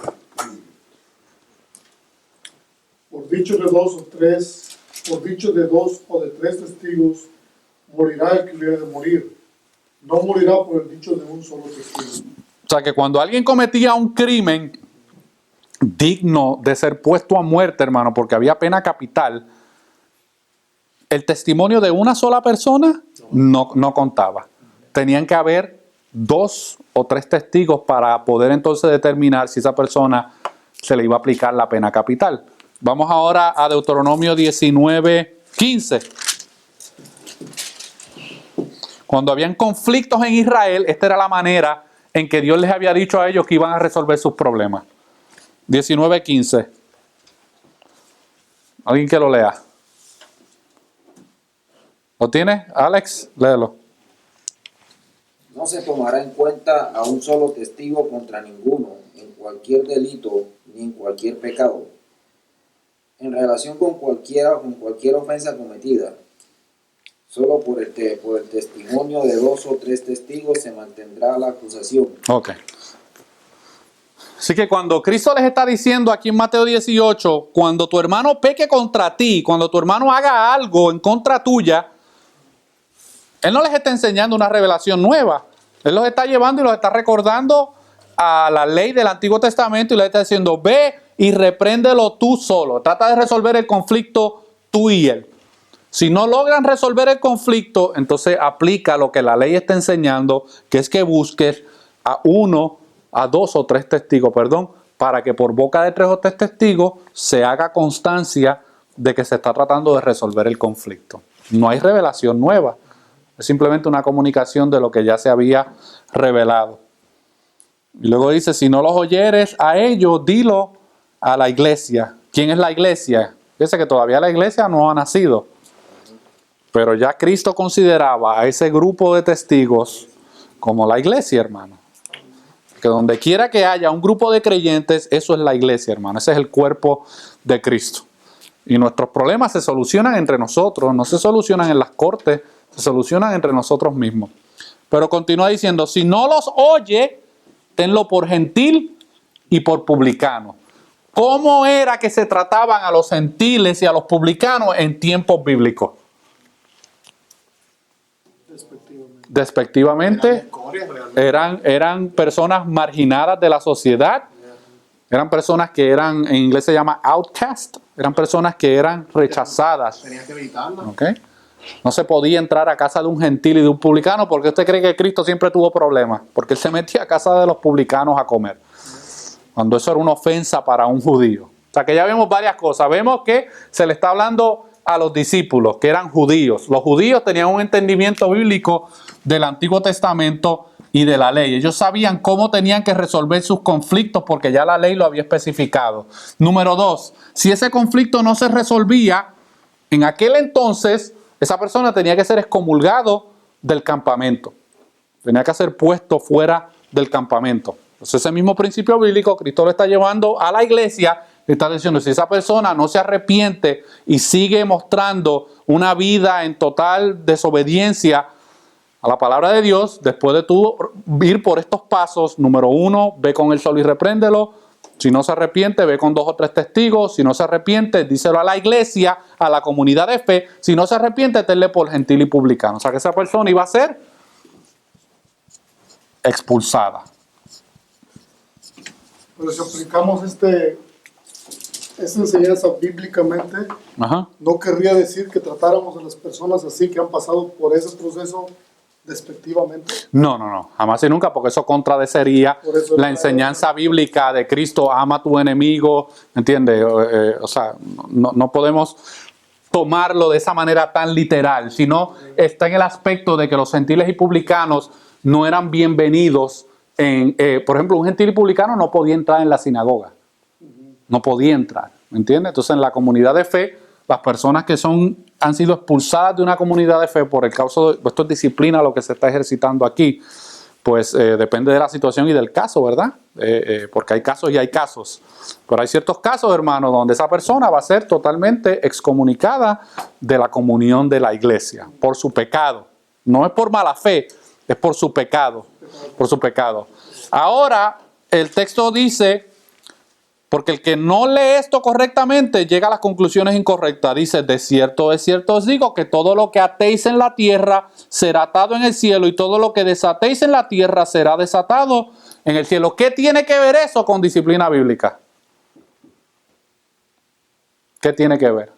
Por dicho de dos o tres, por dicho de dos o de tres testigos, morirá el que hubiera de morir. No morirá por el dicho de un solo testigo. O sea que cuando alguien cometía un crimen digno de ser puesto a muerte, hermano, porque había pena capital, el testimonio de una sola persona no contaba. Tenían que haber 2 o 3 testigos para poder entonces determinar si esa persona se le iba a aplicar la pena capital. Vamos ahora a Deuteronomio 19:15. Cuando habían conflictos en Israel, esta era la manera en que Dios les había dicho a ellos que iban a resolver sus problemas. 19:15. ¿Alguien que lo lea? ¿Lo tiene? Alex, léelo. No se tomará en cuenta a un solo testigo contra ninguno en cualquier delito ni en cualquier pecado. En relación con cualquier ofensa cometida, solo por el testimonio de 2 o 3 testigos se mantendrá la acusación. Ok. Así que cuando Cristo les está diciendo aquí en Mateo 18, cuando tu hermano peque contra ti, cuando tu hermano haga algo en contra tuya, Él no les está enseñando una revelación nueva. Él los está llevando y los está recordando a la ley del Antiguo Testamento y les está diciendo, ve y repréndelo tú solo. Trata de resolver el conflicto tú y él. Si no logran resolver el conflicto, entonces aplica lo que la ley está enseñando, que es que busques a 1, a 2 o 3 testigos, para que por boca de 3 o 3 testigos se haga constancia de que se está tratando de resolver el conflicto. No hay revelación nueva, es simplemente una comunicación de lo que ya se había revelado. Y luego dice, si no los oyeres a ellos, dilo a la iglesia. ¿Quién es la iglesia? Fíjense que todavía la iglesia no ha nacido. Pero ya Cristo consideraba a ese grupo de testigos como la iglesia, hermano. Que donde quiera que haya un grupo de creyentes, eso es la iglesia, hermano. Ese es el cuerpo de Cristo. Y nuestros problemas se solucionan entre nosotros, no se solucionan en las cortes, se solucionan entre nosotros mismos. Pero continúa diciendo, si no los oye, tenlo por gentil y por publicano. ¿Cómo era que se trataban a los gentiles y a los publicanos en tiempos bíblicos? Despectivamente, eran personas marginadas de la sociedad, eran personas que eran, en inglés se llama outcast, eran personas que eran rechazadas. Tenías que evitarla. ¿Okay? No se podía entrar a casa de un gentil y de un publicano, porque usted cree que Cristo siempre tuvo problemas, porque él se metía a casa de los publicanos a comer, cuando eso era una ofensa para un judío. O sea que ya vemos varias cosas. Vemos que se le está hablando a los discípulos que eran judíos. Los judíos tenían un entendimiento bíblico del Antiguo Testamento y de la ley. Ellos sabían cómo tenían que resolver sus conflictos porque ya la ley lo había especificado. Número 2, si ese conflicto no se resolvía, en aquel entonces esa persona tenía que ser excomulgado del campamento. Tenía que ser puesto fuera del campamento. Entonces ese mismo principio bíblico Cristo lo está llevando a la iglesia. Le está diciendo, si esa persona no se arrepiente y sigue mostrando una vida en total desobediencia a la palabra de Dios, después de tú ir por estos pasos, número 1, ve con él solo y repréndelo. Si no se arrepiente, ve con 2 o 3 testigos. Si no se arrepiente, díselo a la iglesia, a la comunidad de fe. Si no se arrepiente, tenle por gentil y publicano. O sea que esa persona iba a ser expulsada. Pero si aplicamos esta enseñanza bíblicamente, Ajá. no querría decir que tratáramos a las personas así que han pasado por ese proceso despectivamente. No, jamás y nunca, porque eso contradecería Por eso la enseñanza bíblica de Cristo, ama a tu enemigo, ¿entiendes? O sea, no podemos tomarlo de esa manera tan literal, sino está en el aspecto de que los gentiles y publicanos no eran bienvenidos. Por ejemplo, un gentil y publicano no podía entrar en la sinagoga, no podía entrar, ¿me entiendes? Entonces en la comunidad de fe, las personas que han sido expulsadas de una comunidad de fe por el causa de, esto es disciplina lo que se está ejercitando aquí, pues depende de la situación y del caso, ¿verdad? Porque hay casos y hay casos. Pero hay ciertos casos, hermanos, donde esa persona va a ser totalmente excomunicada de la comunión de la iglesia por su pecado. No es por mala fe, es por su pecado. Por su pecado. Ahora, el texto dice, porque el que no lee esto correctamente llega a las conclusiones incorrectas. Dice, de cierto os digo que todo lo que atéis en la tierra será atado en el cielo y todo lo que desatéis en la tierra será desatado en el cielo. ¿Qué tiene que ver eso con disciplina bíblica? ¿Qué tiene que ver?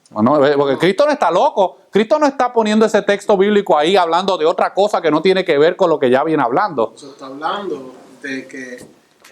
Bueno, porque Cristo no está loco. Cristo no está poniendo ese texto bíblico ahí hablando de otra cosa que no tiene que ver con lo que ya viene hablando. Eso está hablando de que,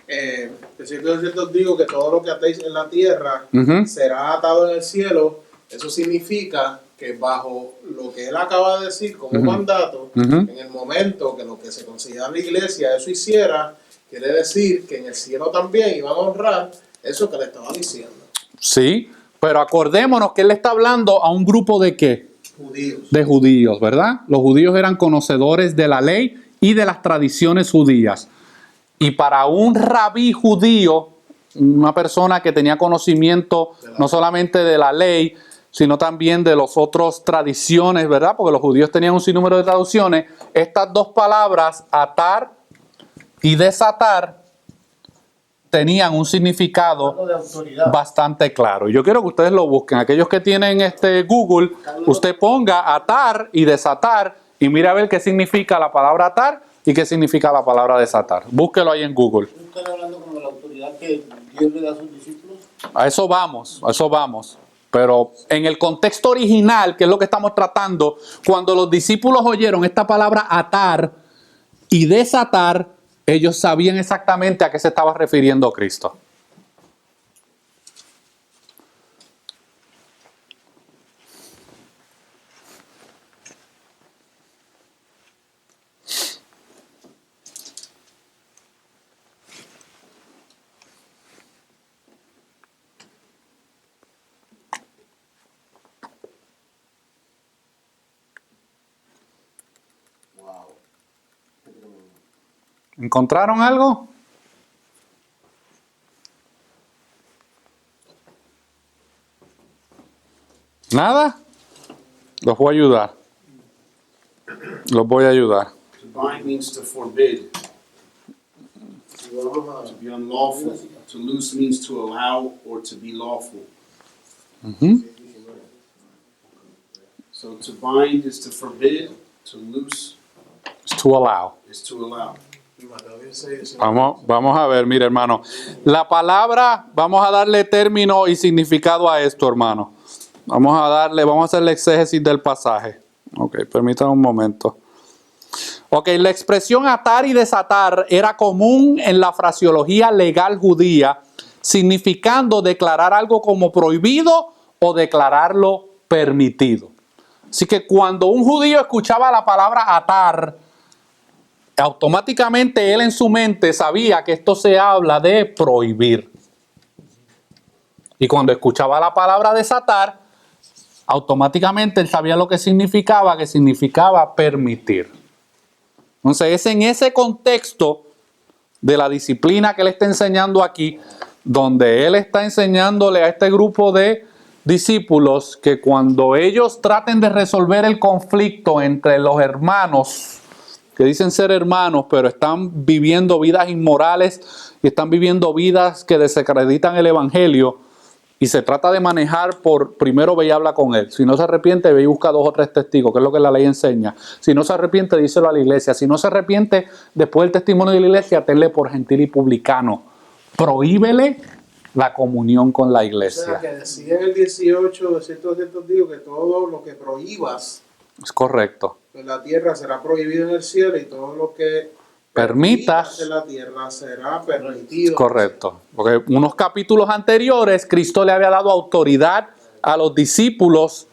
de cierto os digo que todo lo que atéis en la tierra será atado en el cielo. Eso significa que bajo lo que él acaba de decir como mandato, en el momento que lo que se considera la iglesia eso hiciera, quiere decir que en el cielo también iban a honrar eso que le estaba diciendo. Sí, pero acordémonos que él está hablando a un grupo de ¿qué? Judíos. De judíos, ¿verdad? Los judíos eran conocedores de la ley y de las tradiciones judías. Y para un rabí judío, una persona que tenía conocimiento no solamente de la ley, sino también de las otras tradiciones, ¿verdad? Porque los judíos tenían un sinnúmero de traducciones. Estas dos palabras, atar y desatar, tenían un significado de autoridad. bastante claro. Yo quiero que ustedes lo busquen. Aquellos que tienen Google, usted ponga atar y desatar y mire a ver qué significa la palabra atar y qué significa la palabra desatar. Búsquelo ahí en Google. ¿Están hablando como de la autoridad que Dios le da a sus discípulos? A eso vamos. Pero en el contexto original, que es lo que estamos tratando, cuando los discípulos oyeron esta palabra atar y desatar, ellos sabían exactamente a qué se estaba refiriendo Cristo. ¿Encontraron algo? ¿Nada? Los voy a ayudar. To bind means to forbid. To be unlawful. To loose means to allow or to be lawful. So to bind is to forbid. To loose It's to allow. is to allow. Vamos a ver, mire, hermano. La palabra, vamos a darle término y significado a esto, hermano. Vamos a hacerle exégesis del pasaje. Ok, permítanme un momento. Ok, la expresión atar y desatar era común en la fraseología legal judía, significando declarar algo como prohibido o declararlo permitido. Así que cuando un judío escuchaba la palabra atar, automáticamente él en su mente sabía que esto se habla de prohibir. Y cuando escuchaba la palabra desatar, automáticamente él sabía lo que significaba permitir. Entonces es en ese contexto de la disciplina que él está enseñando aquí, donde él está enseñándole a este grupo de discípulos que cuando ellos traten de resolver el conflicto entre los hermanos, que dicen ser hermanos, pero están viviendo vidas inmorales y están viviendo vidas que desacreditan el evangelio, y se trata de manejar primero ve y habla con él. Si no se arrepiente, ve y busca 2 o 3 testigos, que es lo que la ley enseña. Si no se arrepiente, díselo a la iglesia. Si no se arrepiente, después del testimonio de la iglesia, tenle por gentil y publicano. Prohíbele la comunión con la O iglesia. sea, que decía en el 18, de cierto digo que todo lo que prohíbas Es correcto. en la tierra será prohibido en el cielo y todo lo que Permitas en la tierra será permitido. Correcto. Porque unos capítulos anteriores, Cristo le había dado autoridad a los discípulos.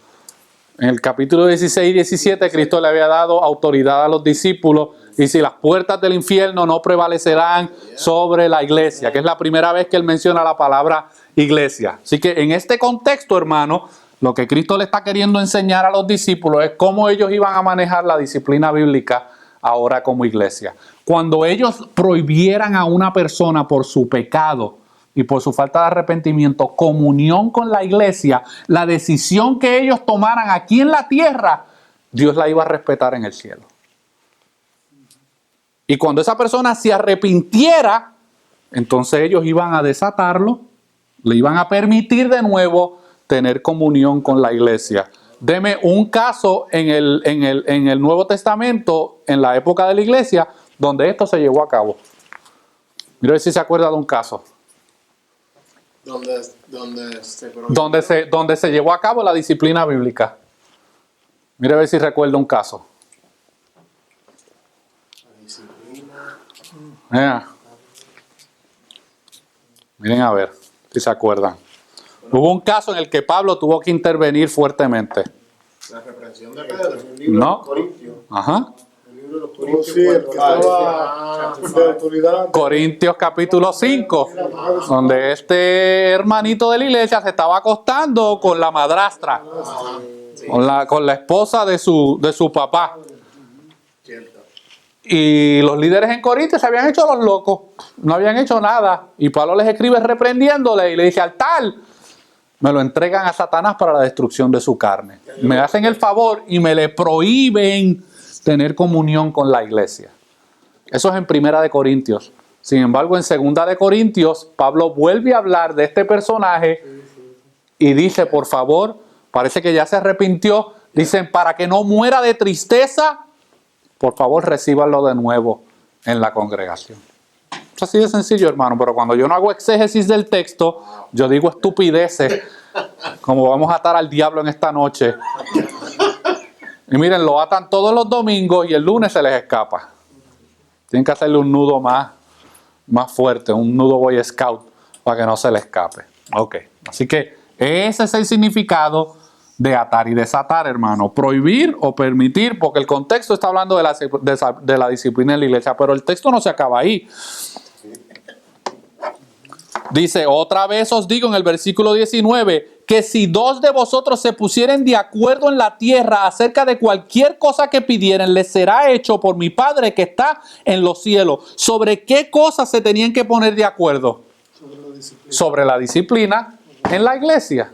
En el capítulo 16 y 17, Cristo le había dado autoridad a los discípulos. Y si las puertas del infierno no prevalecerán sobre la iglesia, que es la primera vez que él menciona la palabra iglesia. Así que en este contexto, hermano, lo que Cristo le está queriendo enseñar a los discípulos es cómo ellos iban a manejar la disciplina bíblica ahora como iglesia. Cuando ellos prohibieran a una persona por su pecado y por su falta de arrepentimiento comunión con la iglesia, la decisión que ellos tomaran aquí en la tierra, Dios la iba a respetar en el cielo. Y cuando esa persona se arrepintiera, entonces ellos iban a desatarlo, le iban a permitir de nuevo tener comunión con la iglesia. Deme un caso en el Nuevo Testamento, en la época de la iglesia, donde esto se llevó a cabo. Mira a ver si se acuerda de un caso. Donde se llevó a cabo la disciplina bíblica. Mira a ver si recuerda un caso. Miren a ver si se acuerdan. Hubo un caso en el que Pablo tuvo que intervenir fuertemente. La reprensión de Pedro. ¿No? El Ajá. libro de los Oh, sí, el que estaba de autoridad. Corintios capítulo 5, donde este hermanito de la iglesia se estaba acostando con la madrastra, con la esposa de su papá. Cierto. Y los líderes en Corinto se habían hecho los locos, no habían hecho nada. Y Pablo les escribe reprendiéndole y le dice: al tal, me lo entregan a Satanás para la destrucción de su carne. Me hacen el favor y me le prohíben tener comunión con la iglesia. Eso es en 1 Corintios. Sin embargo, en 2 Corintios, Pablo vuelve a hablar de este personaje y dice: por favor, parece que ya se arrepintió. Dicen: para que no muera de tristeza, por favor, recíbanlo de nuevo en la congregación. Es así de sencillo, hermano. Pero cuando yo no hago exégesis del texto, yo digo estupideces, como vamos a atar al diablo en esta noche. Y miren, lo atan todos los domingos y el lunes se les escapa. Tienen que hacerle un nudo más fuerte, un nudo Boy Scout, para que no se le escape. Ok, así que ese es el significado de atar y desatar, hermano. Prohibir o permitir, porque el contexto está hablando de la disciplina en la iglesia, pero el texto no se acaba ahí. Dice: otra vez os digo en el versículo 19, que si dos de vosotros se pusieren de acuerdo en la tierra acerca de cualquier cosa que pidieren, les será hecho por mi Padre que está en los cielos. ¿Sobre qué cosas se tenían que poner de acuerdo? Sobre la disciplina en la iglesia.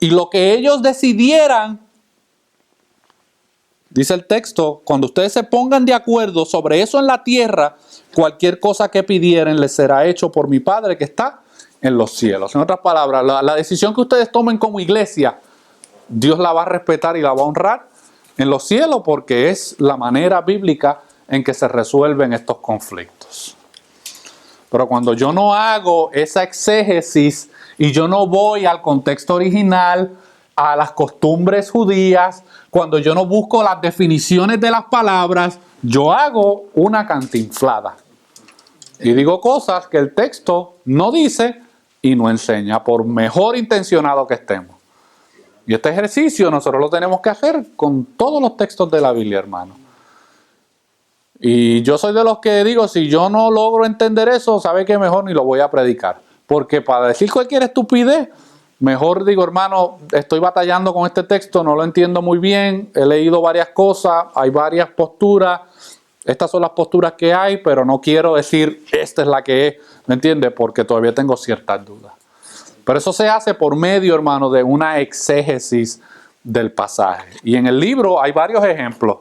Y lo que ellos decidieran, dice el texto, cuando ustedes se pongan de acuerdo sobre eso en la tierra, cualquier cosa que pidieren les será hecho por mi Padre que está en los cielos. En otras palabras, la decisión que ustedes tomen como iglesia, Dios la va a respetar y la va a honrar en los cielos, porque es la manera bíblica en que se resuelven estos conflictos. Pero cuando yo no hago esa exégesis y yo no voy al contexto original, a las costumbres judías, cuando yo no busco las definiciones de las palabras, yo hago una cantinflada. Y digo cosas que el texto no dice y no enseña, por mejor intencionado que estemos. Y este ejercicio nosotros lo tenemos que hacer con todos los textos de la Biblia, hermano. Y yo soy de los que digo, si yo no logro entender eso, sabe que mejor ni lo voy a predicar. Porque para decir cualquier estupidez, mejor digo: hermano, estoy batallando con este texto, no lo entiendo muy bien, he leído varias cosas, hay varias posturas, estas son las posturas que hay, pero no quiero decir esta es la que es, ¿me entiendes? Porque todavía tengo ciertas dudas. Pero eso se hace por medio, hermano, de una exégesis del pasaje. Y en el libro hay varios ejemplos.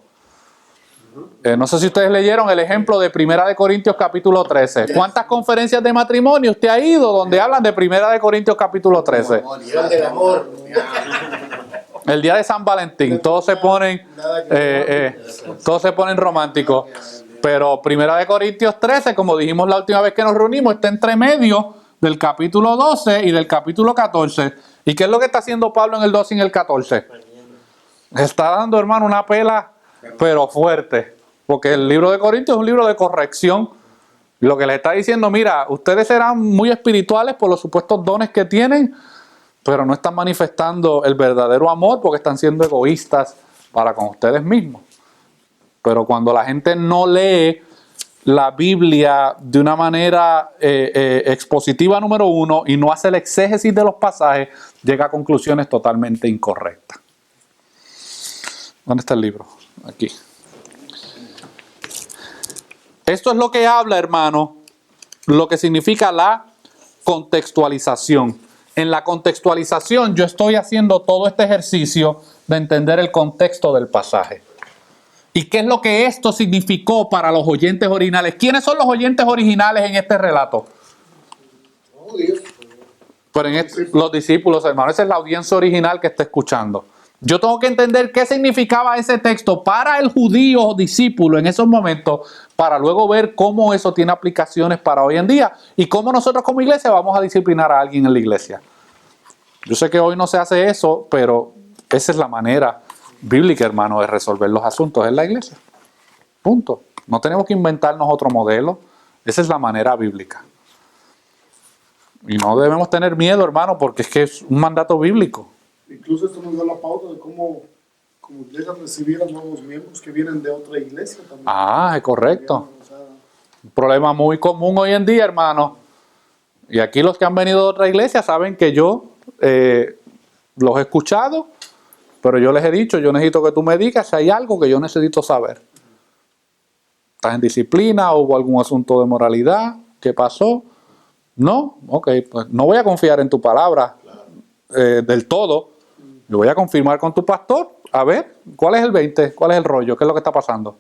No sé si ustedes leyeron el ejemplo de 1 Corintios capítulo 13. ¿Cuántas conferencias de matrimonio usted ha ido donde hablan de 1 Corintios capítulo 13? del amor. El día de San Valentín, todos se ponen románticos. Pero 1 Corintios 13, como dijimos la última vez que nos reunimos, está entre medio del capítulo 12 y del capítulo 14. ¿Y qué es lo que está haciendo Pablo en el 12 y en el 14? Está dando, hermano, una pela, pero fuerte. Porque el libro de Corintios es un libro de corrección. Y lo que les está diciendo: mira, ustedes serán muy espirituales por los supuestos dones que tienen, pero no están manifestando el verdadero amor porque están siendo egoístas para con ustedes mismos. Pero cuando la gente no lee la Biblia de una manera expositiva, número uno, y no hace el exégesis de los pasajes, llega a conclusiones totalmente incorrectas. ¿Dónde está el libro? Aquí. Esto es lo que habla, hermano, lo que significa la contextualización. En la contextualización yo estoy haciendo todo este ejercicio de entender el contexto del pasaje. ¿Y qué es lo que esto significó para los oyentes originales? ¿Quiénes son los oyentes originales en este relato? Pero los discípulos, hermano, esa es la audiencia original que está escuchando. Yo tengo que entender qué significaba ese texto para el judío discípulo en esos momentos, para luego ver cómo eso tiene aplicaciones para hoy en día y cómo nosotros como iglesia vamos a disciplinar a alguien en la iglesia. Yo sé que hoy no se hace eso, pero esa es la manera bíblica, hermano, de resolver los asuntos en la iglesia. Punto. No tenemos que inventarnos otro modelo. Esa es la manera bíblica. Y no debemos tener miedo, hermano, porque es que es un mandato bíblico. Incluso esto nos da la pauta de cómo iglesia recibir a nuevos miembros que vienen de otra iglesia también. Ah, es correcto. Un problema muy común hoy en día, hermano. Y aquí los que han venido de otra iglesia saben que yo los he escuchado, pero yo les he dicho: yo necesito que tú me digas si hay algo que yo necesito saber. ¿Estás en disciplina? ¿Hubo algún asunto de moralidad? ¿Qué pasó? No, ok, pues no voy a confiar en tu palabra del todo. Lo voy a confirmar con tu pastor. A ver, ¿cuál es el 20? ¿Cuál es el rollo? ¿Qué es lo que está pasando?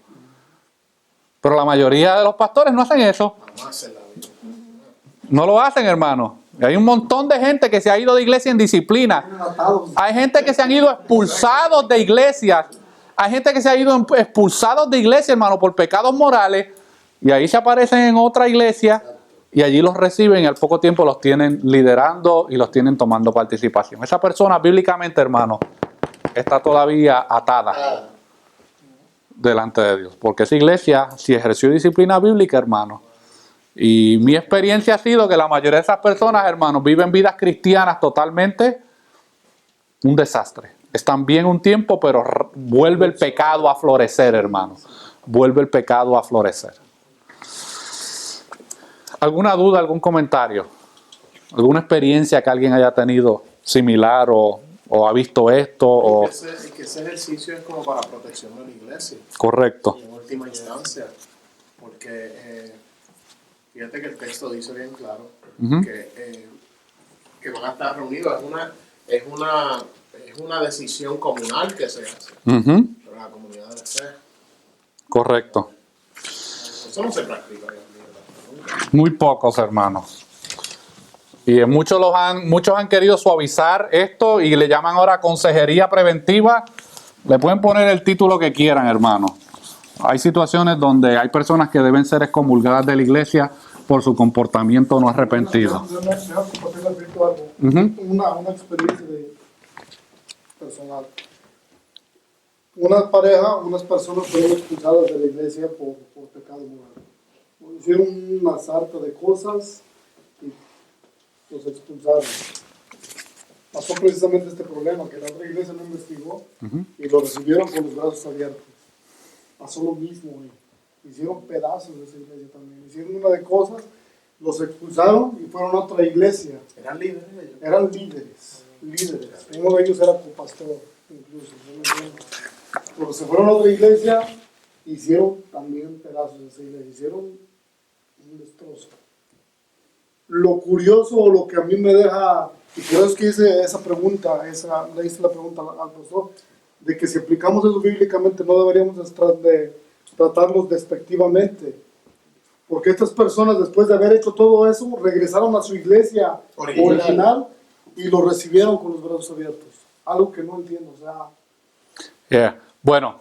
Pero la mayoría de los pastores no hacen eso. No lo hacen, hermano. Y hay un montón de gente que se ha ido de iglesia en disciplina. Hay gente que se han ido expulsados de iglesias. Hay gente que se ha ido expulsados de iglesia, hermano, por pecados morales. Y ahí se aparecen en otra iglesia y allí los reciben y al poco tiempo los tienen liderando y los tienen tomando participación. Esa persona bíblicamente, hermano, está todavía atada delante de Dios. Porque esa iglesia, si ejerció disciplina bíblica, hermano, y mi experiencia ha sido que la mayoría de esas personas, hermanos, viven vidas cristianas totalmente un desastre. Están bien un tiempo, pero vuelve el pecado a florecer, hermano. Vuelve el pecado a florecer. ¿Alguna duda, algún comentario? ¿Alguna experiencia que alguien haya tenido similar o ha visto esto? Y que ese ejercicio es como para protección de la iglesia. Correcto. Y en última instancia. Porque fíjate que el texto dice bien claro que van a estar reunidos. Es una decisión comunal que se hace. Pero la comunidad de fe. Correcto. Eso no se practica hoy en día. Muy pocos, hermanos. Y muchos han querido suavizar esto y le llaman ahora consejería preventiva. Le pueden poner el título que quieran, hermano. Hay situaciones donde hay personas que deben ser excomulgadas de la iglesia por su comportamiento no arrepentido. Una experiencia personal. Una pareja, unas personas fueron expulsadas de la iglesia por pecado moral. Hicieron una sarta de cosas y los expulsaron. Pasó precisamente este problema, que la otra iglesia no investigó y lo recibieron con los brazos abiertos. Pasó lo mismo hoy. Hicieron pedazos de esa iglesia también. Hicieron una de cosas, los expulsaron y fueron a otra iglesia. Eran líderes ellos. Eran líderes. Uno de ellos era copastor, incluso. Pero se fueron a otra iglesia, hicieron también pedazos de esa iglesia. Hicieron un destrozo. Lo curioso o lo que a mí me deja, y por eso es que hice esa pregunta, le hice la pregunta al pastor, de que si aplicamos eso bíblicamente no deberíamos de tratarlos despectivamente. Porque estas personas, después de haber hecho todo eso, regresaron a su iglesia original y lo recibieron con los brazos abiertos. Algo que no entiendo, Bueno,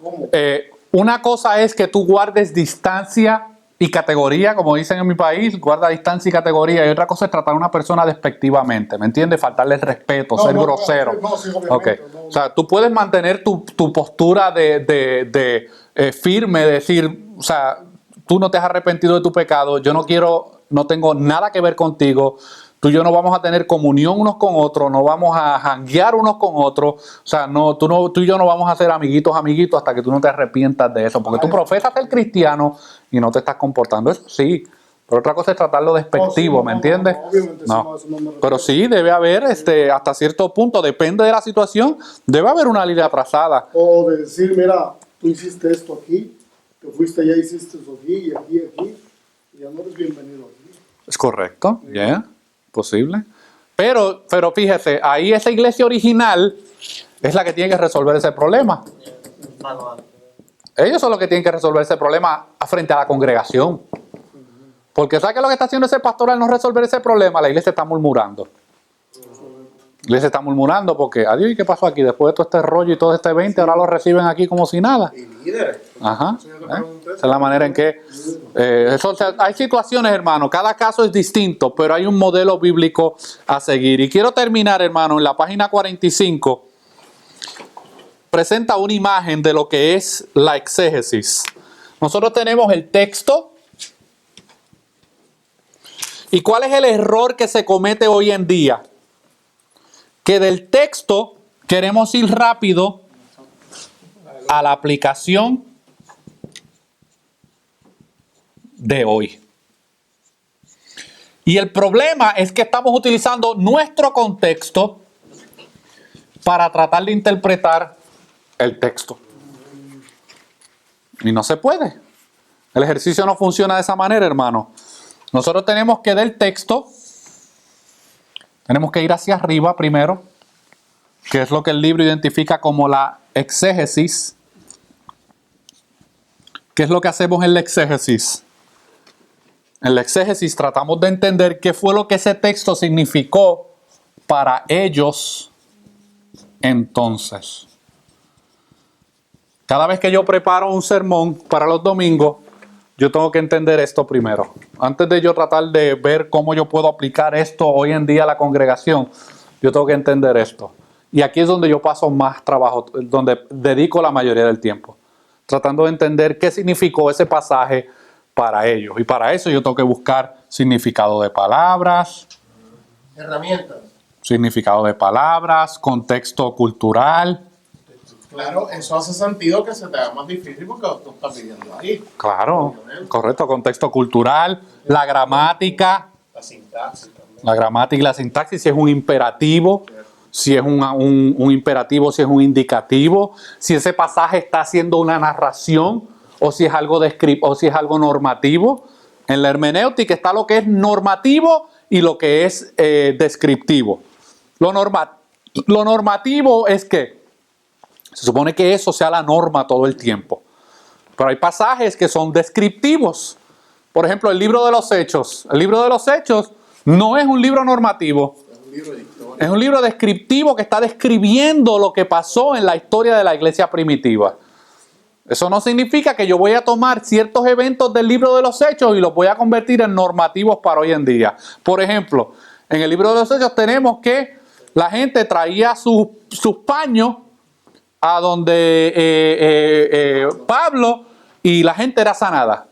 una cosa es que tú guardes distancia y categoría, como dicen en mi país, guarda distancia y categoría, y otra cosa es tratar a una persona despectivamente, ¿me entiendes? Faltarle el respeto, ser grosero. Sí, obviamente, O sea, tú puedes mantener tu postura de firme, decir, o sea, tú no te has arrepentido de tu pecado, yo no tengo nada que ver contigo, tú y yo no vamos a tener comunión unos con otros, no vamos a janguear unos con otros, o sea, tú y yo no vamos a ser amiguitos hasta que tú no te arrepientas de eso, porque tú profesas ser cristiano y no te estás comportando, eso sí, pero otra cosa es tratarlo despectivo, ¿me entiendes? Obviamente, No. eso no me refiero. Pero sí, debe haber, hasta cierto punto, depende de la situación, debe haber una línea trazada. O de decir, mira, tú hiciste esto aquí, te fuiste allá, hiciste eso aquí, y ya no eres bienvenido aquí. Es correcto, posible. Pero fíjese, ahí esa iglesia original es la que tiene que resolver ese problema. Ellos son los que tienen que resolver ese problema frente a la congregación. Porque ¿sabe qué es lo que está haciendo ese pastor al no resolver ese problema? La iglesia está murmurando. La iglesia está murmurando porque, adiós, ¿y qué pasó aquí? Después de todo este rollo y todo este 20, ahora lo reciben aquí como si nada. Y líderes. Ajá. Esa es la manera en que... hay situaciones, hermano, cada caso es distinto, pero hay un modelo bíblico a seguir. Y quiero terminar, hermano, en la página 45. Presenta una imagen de lo que es la exégesis. Nosotros tenemos el texto. ¿Y cuál es el error que se comete hoy en día? Que del texto queremos ir rápido a la aplicación de hoy. Y el problema es que estamos utilizando nuestro contexto para tratar de interpretar el texto. Y no se puede. El ejercicio no funciona de esa manera, hermano. Nosotros tenemos que del texto, tenemos que ir hacia arriba primero, que es lo que el libro identifica como la exégesis. ¿Qué es lo que hacemos en la exégesis? En la exégesis tratamos de entender qué fue lo que ese texto significó para ellos entonces. Cada vez que yo preparo un sermón para los domingos, yo tengo que entender esto primero. Antes de yo tratar de ver cómo yo puedo aplicar esto hoy en día a la congregación, yo tengo que entender esto. Y aquí es donde yo paso más trabajo, donde dedico la mayoría del tiempo, tratando de entender qué significó ese pasaje para ellos. Y para eso yo tengo que buscar significado de palabras, Herramientas. contexto cultural. Claro, eso hace sentido que se te haga más difícil porque tú estás viviendo ahí. Claro, correcto, contexto cultural, la gramática. La sintaxis también. La gramática y la sintaxis, si es un imperativo, si es un imperativo, si es un indicativo, si ese pasaje está haciendo una narración o si es algo o si es algo normativo. En la hermenéutica está lo que es normativo y lo que es descriptivo. Lo normativo es que se supone que eso sea la norma todo el tiempo. Pero hay pasajes que son descriptivos. Por ejemplo, el libro de los Hechos. El libro de los Hechos no es un libro normativo. Es un libro de historia. Es un libro descriptivo que está describiendo lo que pasó en la historia de la iglesia primitiva. Eso no significa que yo voy a tomar ciertos eventos del libro de los Hechos y los voy a convertir en normativos para hoy en día. Por ejemplo, en el libro de los Hechos tenemos que la gente traía sus paños a donde Pablo y la gente era sanada.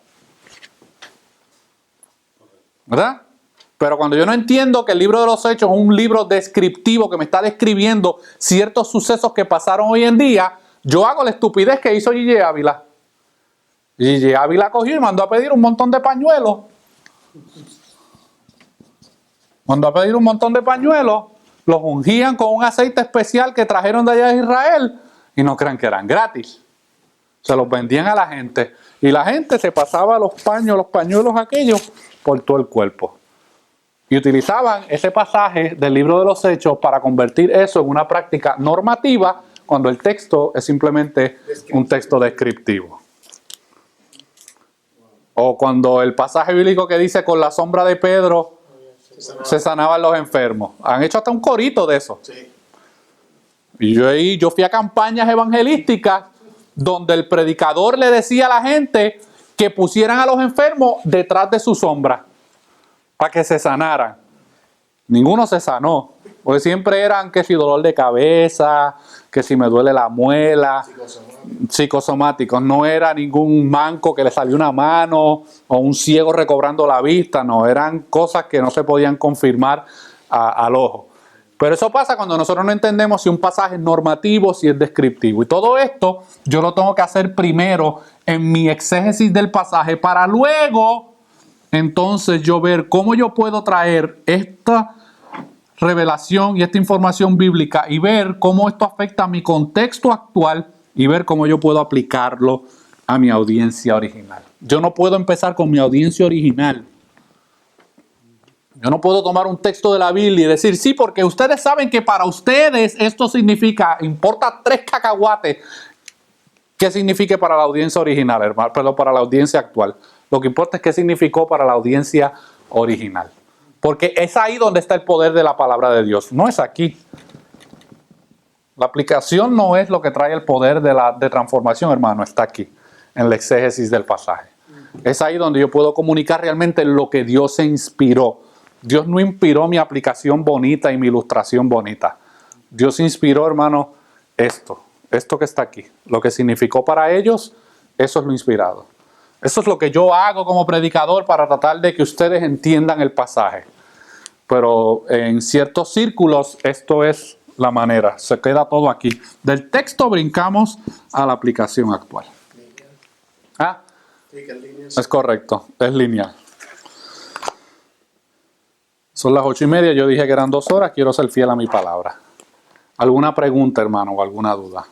¿Verdad? Pero cuando yo no entiendo que el libro de los Hechos es un libro descriptivo que me está describiendo ciertos sucesos que pasaron hoy en día, yo hago la estupidez que hizo Gigi Ávila. Gigi Ávila cogió y mandó a pedir un montón de pañuelos. Los ungían con un aceite especial que trajeron de allá de Israel y no crean que eran gratis. Se los vendían a la gente y la gente se pasaba los pañuelos aquellos por todo el cuerpo. Y utilizaban ese pasaje del libro de los Hechos para convertir eso en una práctica normativa cuando el texto es simplemente un texto descriptivo. O cuando el pasaje bíblico que dice con la sombra de Pedro se sanaban los enfermos. Han hecho hasta un corito de eso. Sí. Y yo fui a campañas evangelísticas donde el predicador le decía a la gente que pusieran a los enfermos detrás de su sombra para que se sanaran. Ninguno se sanó, porque siempre eran que si dolor de cabeza, que si me duele la muela, psicosomáticos. No era ningún manco que le salió una mano o un ciego recobrando la vista, no, eran cosas que no se podían confirmar al ojo. Pero eso pasa cuando nosotros no entendemos si un pasaje es normativo, si es descriptivo. Y todo esto yo lo tengo que hacer primero en mi exégesis del pasaje para luego entonces yo ver cómo yo puedo traer esta revelación y esta información bíblica y ver cómo esto afecta a mi contexto actual y ver cómo yo puedo aplicarlo a mi audiencia original. Yo no puedo empezar con mi audiencia original. Yo no puedo tomar un texto de la Biblia y decir, sí, porque ustedes saben que para ustedes esto significa, importa 3 cacahuates, qué signifique para la audiencia original, hermano, perdón, para la audiencia actual. Lo que importa es qué significó para la audiencia original. Porque es ahí donde está el poder de la palabra de Dios, no es aquí. La aplicación no es lo que trae el poder de transformación, hermano, está aquí, en la exégesis del pasaje. Es ahí donde yo puedo comunicar realmente lo que Dios se inspiró. Dios no inspiró mi aplicación bonita y mi ilustración bonita. Dios inspiró, hermano, esto que está aquí. Lo que significó para ellos, eso es lo inspirado. Eso es lo que yo hago como predicador para tratar de que ustedes entiendan el pasaje. Pero en ciertos círculos esto es la manera. Se queda todo aquí. Del texto brincamos a la aplicación actual. ¿Ah? Sí, que es lineal. Es correcto, es lineal. Son las 8:30, yo dije que eran 2 horas, quiero ser fiel a mi palabra. ¿Alguna pregunta, hermano, o alguna duda?